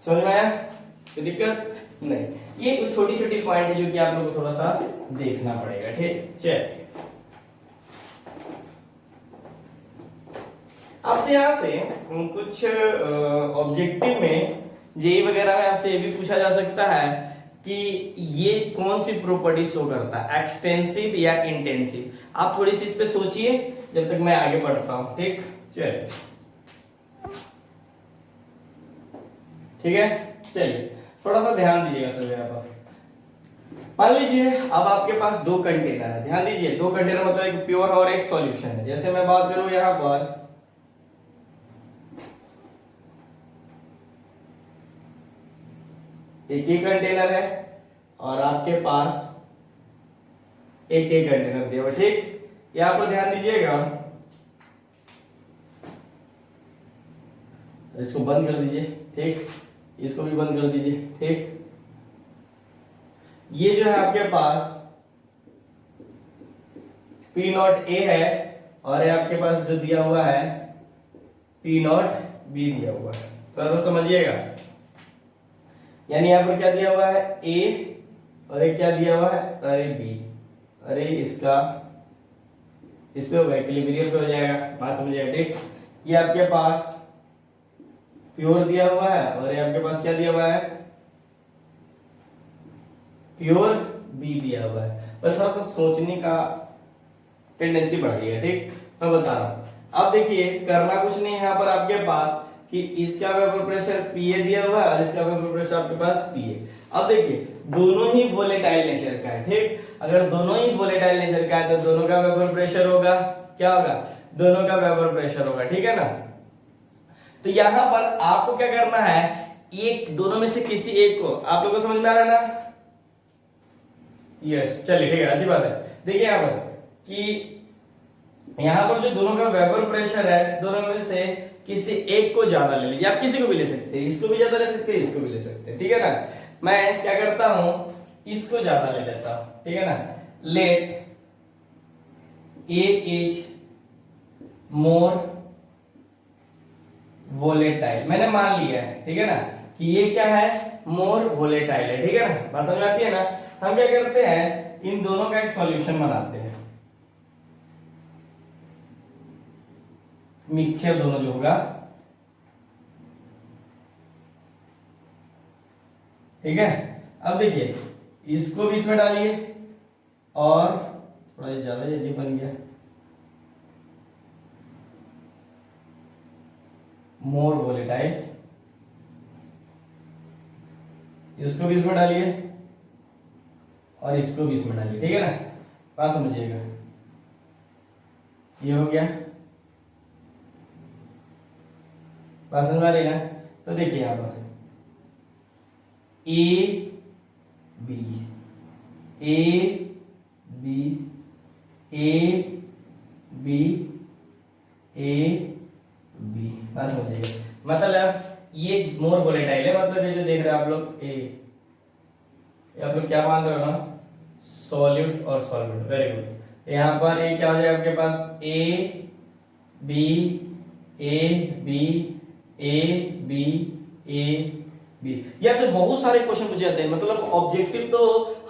समझ में आया, कोई दिक्कत नहीं। ये कुछ छोटी छोटी पॉइंट है जो कि आप लोग को थोड़ा सा देखना पड़ेगा, ठीक। चलिए आपसे यहाँ से कुछ ऑब्जेक्टिव में जेई वगैरह में आपसे ये भी पूछा जा सकता है कि ये कौन सी प्रॉपर्टी शो करता है, एक्सटेंसिव या इंटेंसिव। आप थोड़ी सी इस पे सोचिए जब तक मैं आगे बढ़ता हूं, ठीक। चलिए ठीक है, चलिए थोड़ा सा ध्यान दीजिएगा सर यहाँ पर। मान लीजिए अब आपके पास दो कंटेनर है, ध्यान दीजिए, दो कंटेनर मतलब एक प्योर और एक सॉल्यूशन है। जैसे मैं बात करूं यहाँ पर एक ही कंटेनर है और आपके पास एक ही कंटेनर दिया हुआ, ठीक। यहां पर ध्यान दीजिएगा, इसको बंद कर दीजिए, ठीक, इसको भी बंद कर दीजिए, ठीक। ये जो है आपके पास P नॉट ए है और ये आपके पास जो दिया हुआ है P नॉट बी दिया हुआ है, थोड़ा सा समझिएगा। यानी यहां पर क्या दिया हुआ है, ए, और एक क्या दिया हुआ है, अरे बी, अरे इसका इस पे होगा इक्विलिब्रियम पे हो जाएगा, बात समझिएगा, ठीक। ये आपके पास प्योर दिया हुआ है और ये आपके पास क्या दिया हुआ है, प्योर बी दिया हुआ है। बस थोड़ा सा सोचने का टेंडेंसी बढ़ाइएगा, ठीक, मैं बता रहा हूं। अब देखिए करना कुछ नहीं है यहाँ पर आपके पास कि इसका वेपर प्रेशर पीए दिया हुआ है और इसका वेपर प्रेशर आपके पास पीए। अब देखिए दोनों ही वोलेटाइल नेचर का है, ठीक। अगर दोनों ही वोलेटाइल नेचर का है तो दोनों का वेपर प्रेशर होगा, क्या होगा, दोनों का वेपर प्रेशर होगा, ठीक है ना। तो यहां पर आपको क्या करना है, एक दोनों में से किसी एक को, आप लोगों को समझ में आ रहा है ना, यस, चलिए ठीक है, अच्छी बात है। देखिए यहां पर कि यहां पर जो दोनों का वेपर प्रेशर है, दोनों में से किसी एक को ज्यादा ले लीजिए, आप किसी को भी ले सकते हैं, इसको भी ज्यादा ले सकते हैं, इसको भी ले सकते हैं, ठीक है ना। मैं क्या करता हूं, इसको ज्यादा ले लेता हूं, ठीक है ना। Let A is more volatile, मैंने मान लिया है, ठीक है ना, कि ये क्या है, मोर वोलेटाइल है, ठीक है ना, बात समझ में आती है ना। हम क्या करते हैं, इन दोनों का एक सॉल्यूशन बनाते हैं, मिक्सचर दोनों जो होगा, ठीक है। अब देखिए इसको भी इसमें डालिए और थोड़ा ज्यादा अजीब बन गया, मोर वोलेटाइल, इसको भी इसमें डालिए और इसको भी इसमें डालिए, ठीक है ना, बात समझिएगा। ये हो गया, बात समझ में आ रही ना। तो देखिए यहां पर A B A B A B A B, बात समझिएगा। मतलब ये मोर वोलेटाइल है, मतलब ये जो देख रहे हैं आप लोग ये आप लोग क्या मान रहे हो ना, सॉल्यूट और सॉल्वेंट, वेरी गुड। यहाँ पर ये क्या हो जाएगा आपके पास, A B A B A B A B. या फिर बहुत सारे क्वेश्चन पूछे जाते हैं, मतलब ऑब्जेक्टिव तो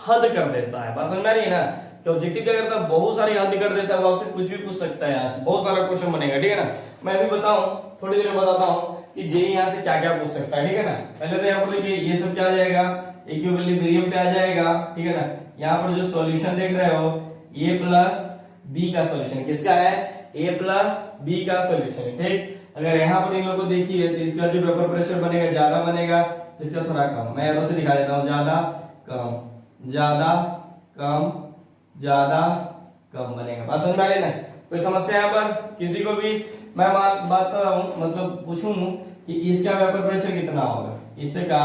हद कर देता है, बात समझ में आ रही है ना, कि ऑब्जेक्टिव क्या करता है, बहुत सारी हद कर देता है, वो आपसे कुछ भी पूछ सकता है, यहाँ से बहुत सारा क्वेश्चन बनेगा, ठीक है ना। मैं भी बताऊं, थोड़ी देर में बताता हूं कि जे यहाँ से क्या क्या पूछ सकता है, ठीक है ना। पहले तो यहाँ पर देखिए ये सब क्या आ जाएगा, इक्विलिब्रियम पे आ जाएगा, ठीक है ना। यहाँ पर जो सॉल्यूशन देख रहे हो, ए प्लस बी का सॉल्यूशन किसका है, ए प्लस बी का सॉल्यूशन है, ठीक। अगर यहाँ पर इन लोगों को देखिए तो इसका जो वेपर प्रेशर बनेगा ज्यादा बनेगा, इसका थोड़ा कम, मैं एरो से दिखा देता हूँ, ज्यादा कम ज्यादा कम ज्यादा कम बनेगा, बात समझ में आ रही है ना। कोई समस्या यहाँ पर किसी को भी, मैं बात कर रहा हूँ, मतलब पूछूं कि इसका वेपर प्रेशर कितना होगा, इसका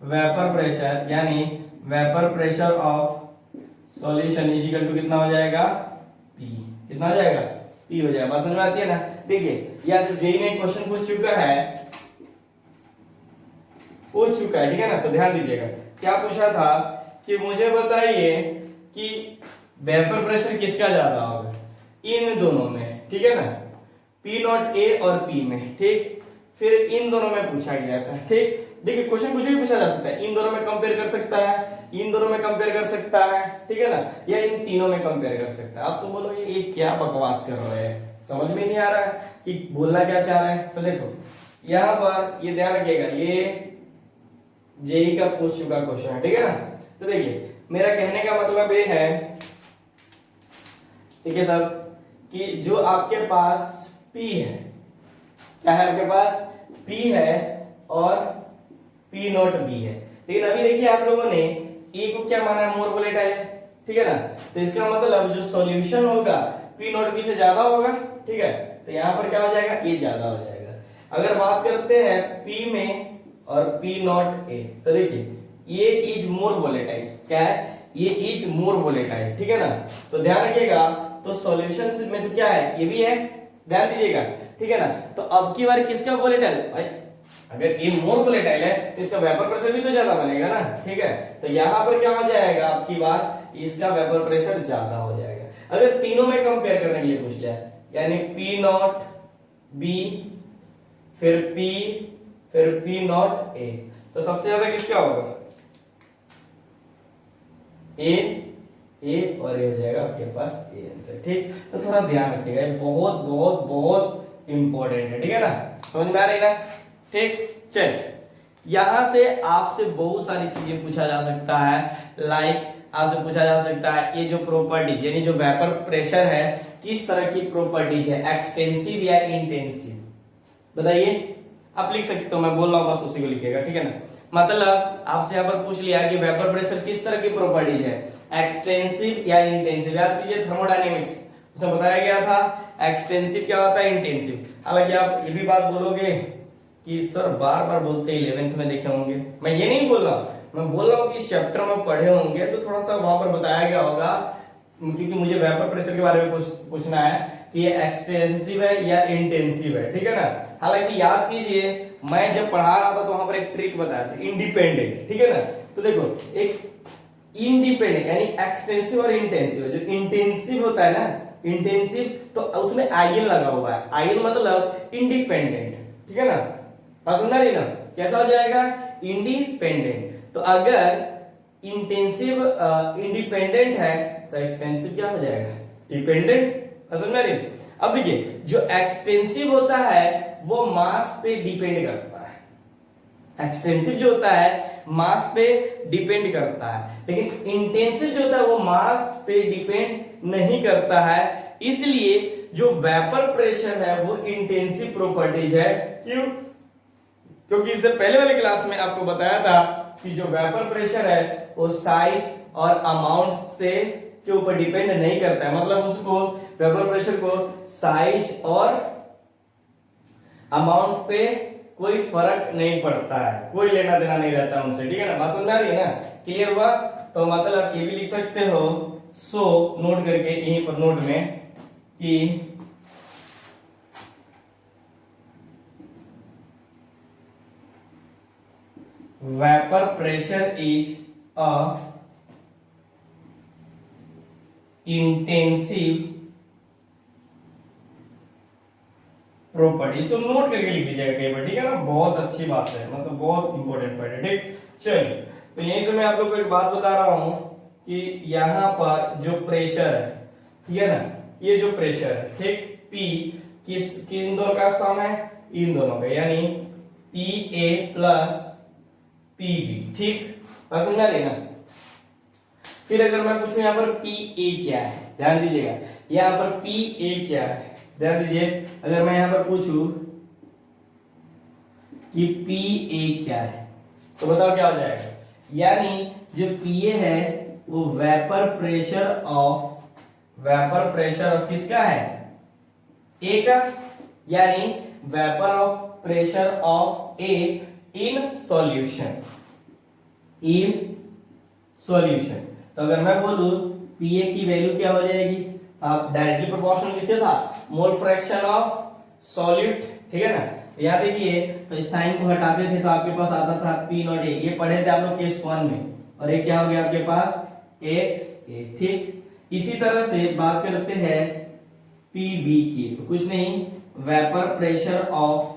वेपर प्रेशर यानी vapour pressure of solution is equal to कितना हो जाएगा, पी, कितना हो जाएगा, पी हो जाएगा, बात समझ में आती है ना। देखिए यहाँ से जेई ने क्वेश्चन पूछ चुका है पूछ चुका है, ठीक है ना। तो ध्यान दीजिएगा क्या पूछा था कि मुझे बताइए कि वेपर प्रेशर किसका ज्यादा होगा इन दोनों में, ठीक है ना, पी नॉट ए और पी में, ठीक। फिर इन दोनों में पूछा गया था, ठीक। देखिए क्वेश्चन कुछ भी पूछा जा सकता है, इन दोनों में कंपेयर कर सकता है, इन दोनों में कंपेयर कर सकता है, ठीक है ना, या इन तीनों में कंपेयर कर सकता है। अब तुम बोलोगे ये क्या बकवास कर रहे हैं, समझ में नहीं आ रहा है कि बोलना क्या चाह रहा है। तो देखो यहाँ पर ये ध्यान रखिएगा, ये जेई का पूछ चुका क्वेश्चन है, ठीक है ना। तो देखिए मेरा कहने का मतलब ये है, ठीक है सर, कि जो आपके पास P है, क्या है आपके पास P है और P नॉट B है। लेकिन अभी देखिए आप लोगों ने A को क्या माना है, मोर वोलेटाइल है, ठीक है ना। तो इसका मतलब जो सॉल्यूशन होगा P नॉट B से ज्यादा होगा, ठीक है। तो यहाँ पर क्या हो जाएगा, A ज्यादा हो जाएगा। अगर बात करते हैं P में और P नॉट A, तो देखिए ये इज मोर वोलेटाइल, क्या है, ये इज मोर वोलेटाइल, ठीक है ना। तो ध्यान रखिएगा, तो सॉल्यूशन में तो क्या है, ये भी है, ध्यान दीजिएगा, ठीक है ना। तो अब की बार किसका वोलेटाइल भाई, अगर ये मोर वोलेटाइल है तो इसका वेपर प्रेशर भी तो ज्यादा बनेगा ना, ठीक है। तो यहाँ पर क्या हो जाएगा, अब की बार इसका वेपर प्रेशर ज्यादा हो जाएगा। अगर तीनों में कंपेयर करने के लिए पूछ लिया, यानी P नॉट B फिर P फिर P नॉट A, तो सबसे ज्यादा किसका होगा, ए और ये हो जाएगा आपके पास ए आंसर, ठीक। तो थोड़ा ध्यान रखिएगा, ये बहुत बहुत बहुत इंपॉर्टेंट है, ठीक है ना, समझ में आ रही ना, ठीक। चल यहां से आपसे बहुत सारी चीजें पूछा जा सकता है, लाइक आपसे पूछा जा सकता है ये जो प्रॉपर्टीज, यानी जो वेपर प्रेशर है किस तरह की प्रॉपर्टीज है, एक्सटेंसिव या इंटेंसिव, बताइए। आप लिख सकते हो, मैं बोल रहा हूं बस उसी को लिखिएगा, ठीक है ना। मतलब आपसे यहाँ पर पूछ लिया कि वेपर प्रेशर किस तरह की प्रॉपर्टीज है, एक्सटेंसिव या इंटेंसिव। याद कीजिए थर्मोडायनेमिक्स उसमें बताया गया था एक्सटेंसिव क्या होता है, इंटेंसिव। हालांकि आप ये भी बात बोलोगे कि सर बार बार बोलते हैं 11th में देखे होंगे, मैं ये नहीं बोल रहा, मैं बोल रहा हूँ कि इस चैप्टर में पढ़े होंगे तो थोड़ा सा वहां पर बताया गया होगा, क्योंकि मुझे वेपर प्रेशर के बारे में पूछना है कि ये एक्सटेंसिव है या इंटेंसिव है, ठीक है ना। हालांकि याद कीजिए मैं जब पढ़ा रहा था तो वहां पर एक ट्रिक बताया था, इंडिपेंडेंट, ठीक है ना। तो देखो एक इंडिपेंडेंट यानी एक्सटेंसिव और इंटेंसिव, जो इंटेंसिव होता है ना, इंटेंसिव तो उसमें आयन लगा हुआ है, आयन मतलब इंडिपेंडेंट, ठीक है ना, बात समझ रही ना, कैसा हो जाएगा, इंडिपेंडेंट। तो अगर इंटेंसिव इंडिपेंडेंट है तो एक्सटेंसिव क्या हो जाएगा, डिपेंडेंट, समझ में आ रही। अब देखिए जो एक्सटेंसिव होता है वो मास पे डिपेंड करता है, एक्सटेंसिव जो होता है मास पे डिपेंड करता है, लेकिन इंटेंसिव जो होता है वो मास पे डिपेंड नहीं करता है। इसलिए जो वेपर प्रेशर है वो इंटेंसिव प्रॉपर्टीज है, क्यों, क्योंकि इससे पहले वाले क्लास में आपको बताया था कि जो वेपर प्रेशर है वो साइज और अमाउंट से के ऊपर डिपेंड नहीं करता है, मतलब उसको वेपर प्रेशर को साइज और अमाउंट पे कोई फर्क नहीं पड़ता है, कोई लेना देना नहीं रहता उनसे, ठीक है ना, बात समझ आ रही है ना, क्लियर हुआ। तो मतलब ये भी लिख सकते हो, सो नोट करके यहीं पर नोट में कि vapour pressure is a intensive property, इसको नोट करके लिख लीजिएगा कई बार, ठीक है ना, बहुत अच्छी बात है, मतलब बहुत इंपॉर्टेंट पॉइंट है, ठीक। चलिए तो यहीं से मैं आप लोग को एक बात बता रहा हूं कि यहां पर जो प्रेशर है, ठीक है ना, ये जो प्रेशर है, ठीक, P किन दोनों का सम है, इन दोनों का, यानी PA प्लस PB, ठीक, समझ आ रही ना। फिर अगर मैं पूछूं यहाँ पर PA क्या है, ध्यान दीजिएगा, यहाँ पर PA क्या है, ध्यान दीजिए। अगर मैं यहाँ पर पूछूं कि PA क्या है तो बताओ क्या हो जाएगा, यानी जो PA है वो वेपर प्रेशर ऑफ किसका है, A का, यानी vapour of pressure of A in solution, तो अगर मैं बोलूं PA की वैल्यू क्या हो जाएगी, आप डायरेक्टली प्रोपोर्शनल किसके था, मोल फ्रैक्शन ऑफ सॉल्यूट, ठीक है ना। यहाँ देखिए, तो इस साइन को हटाते थे तो आपके पास आता था पी नॉट ए, ये पढ़े थे आप लोग केस 1 में, और ये क्या हो गया आपके पास एक्स ए। ठीक, इसी तरह से बात करते हैं पी बी की, तो कुछ नहीं, vapour pressure of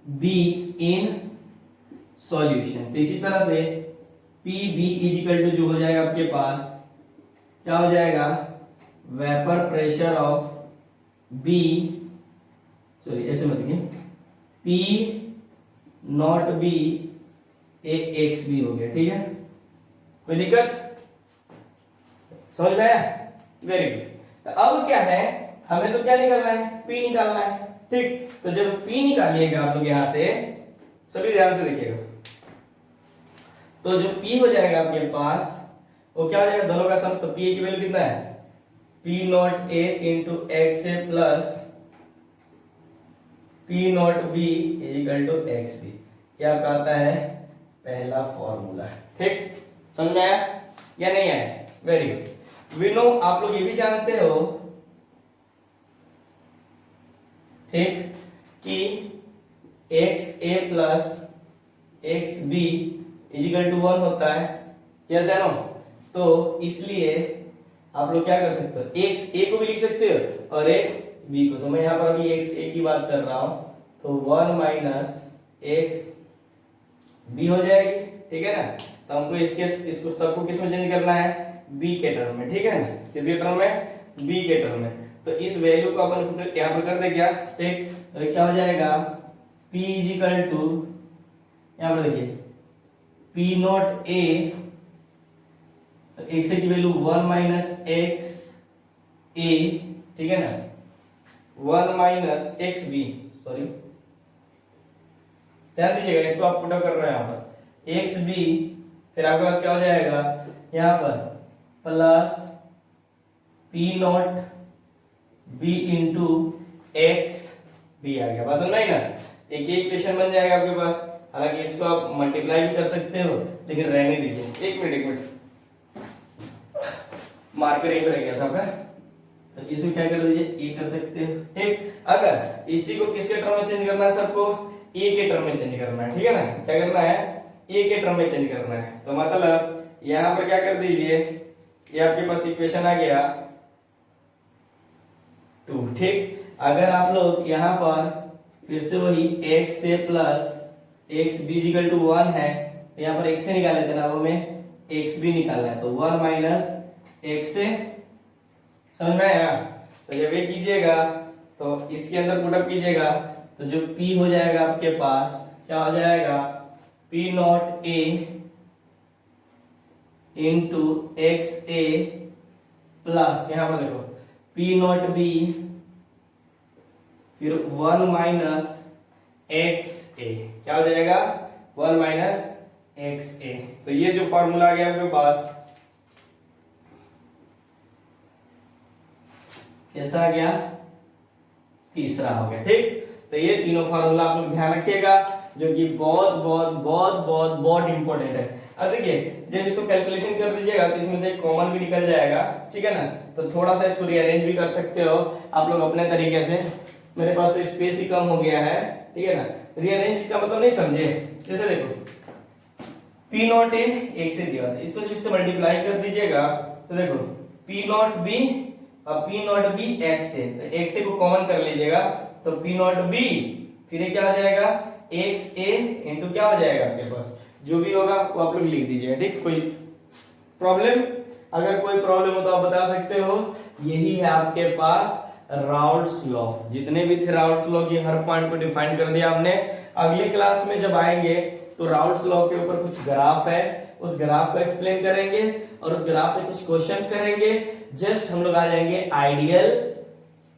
B in solution. तो इसी तरह से P B is equal to जो हो जाएगा आपके पास क्या हो जाएगा, vapour pressure of B, sorry ऐसे मत लिखिए, P naught B A X B हो गया। ठीक है, कोई दिक्कत, समझ में आया? Very good. तो अब क्या है, हमें तो क्या निकालना है, पी निकालना है। ठीक, तो जब पी निकालिएगा आप लोग यहां से, सभी ध्यान से देखिएगा, तो जो पी हो जाएगा आपके पास वो क्या हो जाएगा, दोनों का सम, तो पी की वैल्यू कितना है, P naught A into X A plus P naught B is equal to X B. क्या आपका आता है पहला फॉर्मूला। ठीक, समझ आया या नहीं आया? Very good. वी नो, आप लोग ये भी जानते हो ठीक, कि X A plus X B is equal to 1 होता है, यस है नो? तो इसलिए आप लोग क्या कर सकते हो, एक्स ए को भी लिख सकते हो और एक्स बी को। तो मैं यहाँ पर अभी एक्स ए की बात कर रहा हूं, तो 1 माइनस एक्स बी हो जाएगी। ठीक है ना, तो हमको इसको सबको किस में चेंज करना है, बी के टर्म में। ठीक है ना, किसके टर्म में, बी के टर्म में। तो इस वैल्यू को अपन यहाँ पर कर दे क्या, ठीक, तो क्या हो जाएगा, p इज इक्वल टू, यहाँ पर देखिए पी नॉट ए, तो एक्स की वैल्यू 1 माइनस एक्स ए, ठीक है ना, 1 माइनस एक्स बी, सॉरी ध्यान दीजिएगा, इसको आप पुट अप कर रहे हैं यहाँ पर, एक्स बी, फिर आपके पास क्या हो जाएगा यहाँ पर plus P naught B into X B आ गया। बस समझ में ना, एक ही इक्वेशन बन जाएगा आपके पास। हालांकि इसको आप मल्टीप्लाई भी कर सकते हो, लेकिन रहने दीजिए। एक मिनट मार्कर यहीं रह गया था आपका, तो इसको क्या कर दीजिए, ए कर सकते हो। ठीक, अगर इसी को किसके टर्म में चेंज करना है, सबको ए के टर्म में चेंज करना है। ठीक है ना, क्या करना है, ए के टर्म में चेंज करना है। तो मतलब यहां पर क्या कर दीजिए, ये आपके पास इक्वेशन आ गया 2। ठीक, अगर आप लोग यहां पर फिर से वही x से plus X B equal to 1 है, तो यहां पर x से निकाले थे ना, वो में एक्स बी निकालना है, तो 1 माइनस एक्स से, समझ में आया? तो जब ये कीजिएगा तो इसके अंदर पुट अप कीजिएगा, तो जो p हो जाएगा आपके पास क्या हो जाएगा, p not a into X A plus यहां पर देखो p नॉट b, फिर 1 माइनस एक्स ए, क्या हो जाएगा 1 माइनस एक्स ए। तो ये जो फॉर्मूला आ गया आपके पास, कैसा आ गया, तीसरा हो गया। ठीक, तो ये तीनों फार्मूला आप लोग ध्यान रखिएगा, जो कि बहुत बहुत बहुत बहुत बहुत इंपॉर्टेंट है। अब देखिए, जब इसको कैलकुलेशन कर दीजिएगा तो इसमें से एक कॉमन भी निकल जाएगा। ठीक है ना, तो थोड़ा सा इसको रीअरेंज भी कर सकते हो आप लोग अपने तरीके से। मेरे पास तो स्पेस ही कम हो गया है, ठीक है ना, रीअरेंज का मतलब नहीं समझे। जैसे देखो पी नॉट ए एक से दिया था, इसको जब इससे मल्टीप्लाई कर दीजिएगा तो देखो पी नॉट बी और पी नॉट बी एक्स ए, तो एक्स ए को कॉमन कर लीजिएगा, तो पी नॉट बी, फिर ये क्या हो जाएगा एक्स ए इंटू क्या हो जाएगा आपके पास, जो भी होगा वो आप लोग लिख दीजिएगा। ठीक, कोई प्रॉब्लम, अगर कोई प्रॉब्लम हो तो आप बता सकते हो। यही है आपके पास राउल्ट्स लॉ। जितने भी थे राउल्ट्स लॉ की हर पॉइंट को डिफाइन कर दिया हमने। अगले क्लास में जब आएंगे तो राउल्ट्स लॉ के ऊपर कुछ ग्राफ है, उस ग्राफ को एक्सप्लेन करेंगे और उस ग्राफ से कुछ क्वेश्चंस करेंगे। जस्ट हम लोग आ जाएंगे आइडियल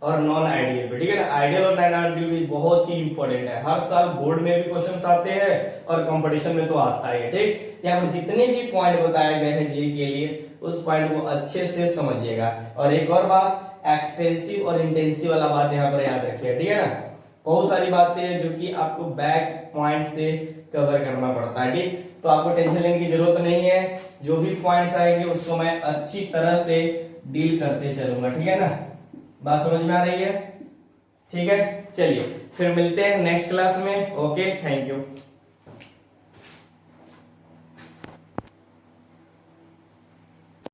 और नॉन आइडियल पे। ठीक है ना, आइडियल और नॉन आइडियल भी बहुत ही इंपॉर्टेंट है। हर साल बोर्ड में भी क्वेश्चंस आते हैं और कंपटीशन में तो आता है। ठीक, यहाँ पर जितने भी पॉइंट बताए गए हैं जी के लिए, उस पॉइंट को अच्छे से समझिएगा। और एक और बात, एक्सटेंसिव और इंटेंसिव वाला बात यहाँ पर याद रखिए। ठीक है ना, बहुत सारी बातें हैं जो कि आपको बैक पॉइंट से कवर करना पड़ता है। ठीक, तो आपको टेंशन लेने की जरूरत नहीं है। जो भी पॉइंट्स आएंगे उसको मैं अच्छी तरह से डील करते चलूंगा। ठीक है ना, बात समझ में आ रही है? ठीक है, चलिए फिर मिलते हैं नेक्स्ट क्लास में। Okay, thank you.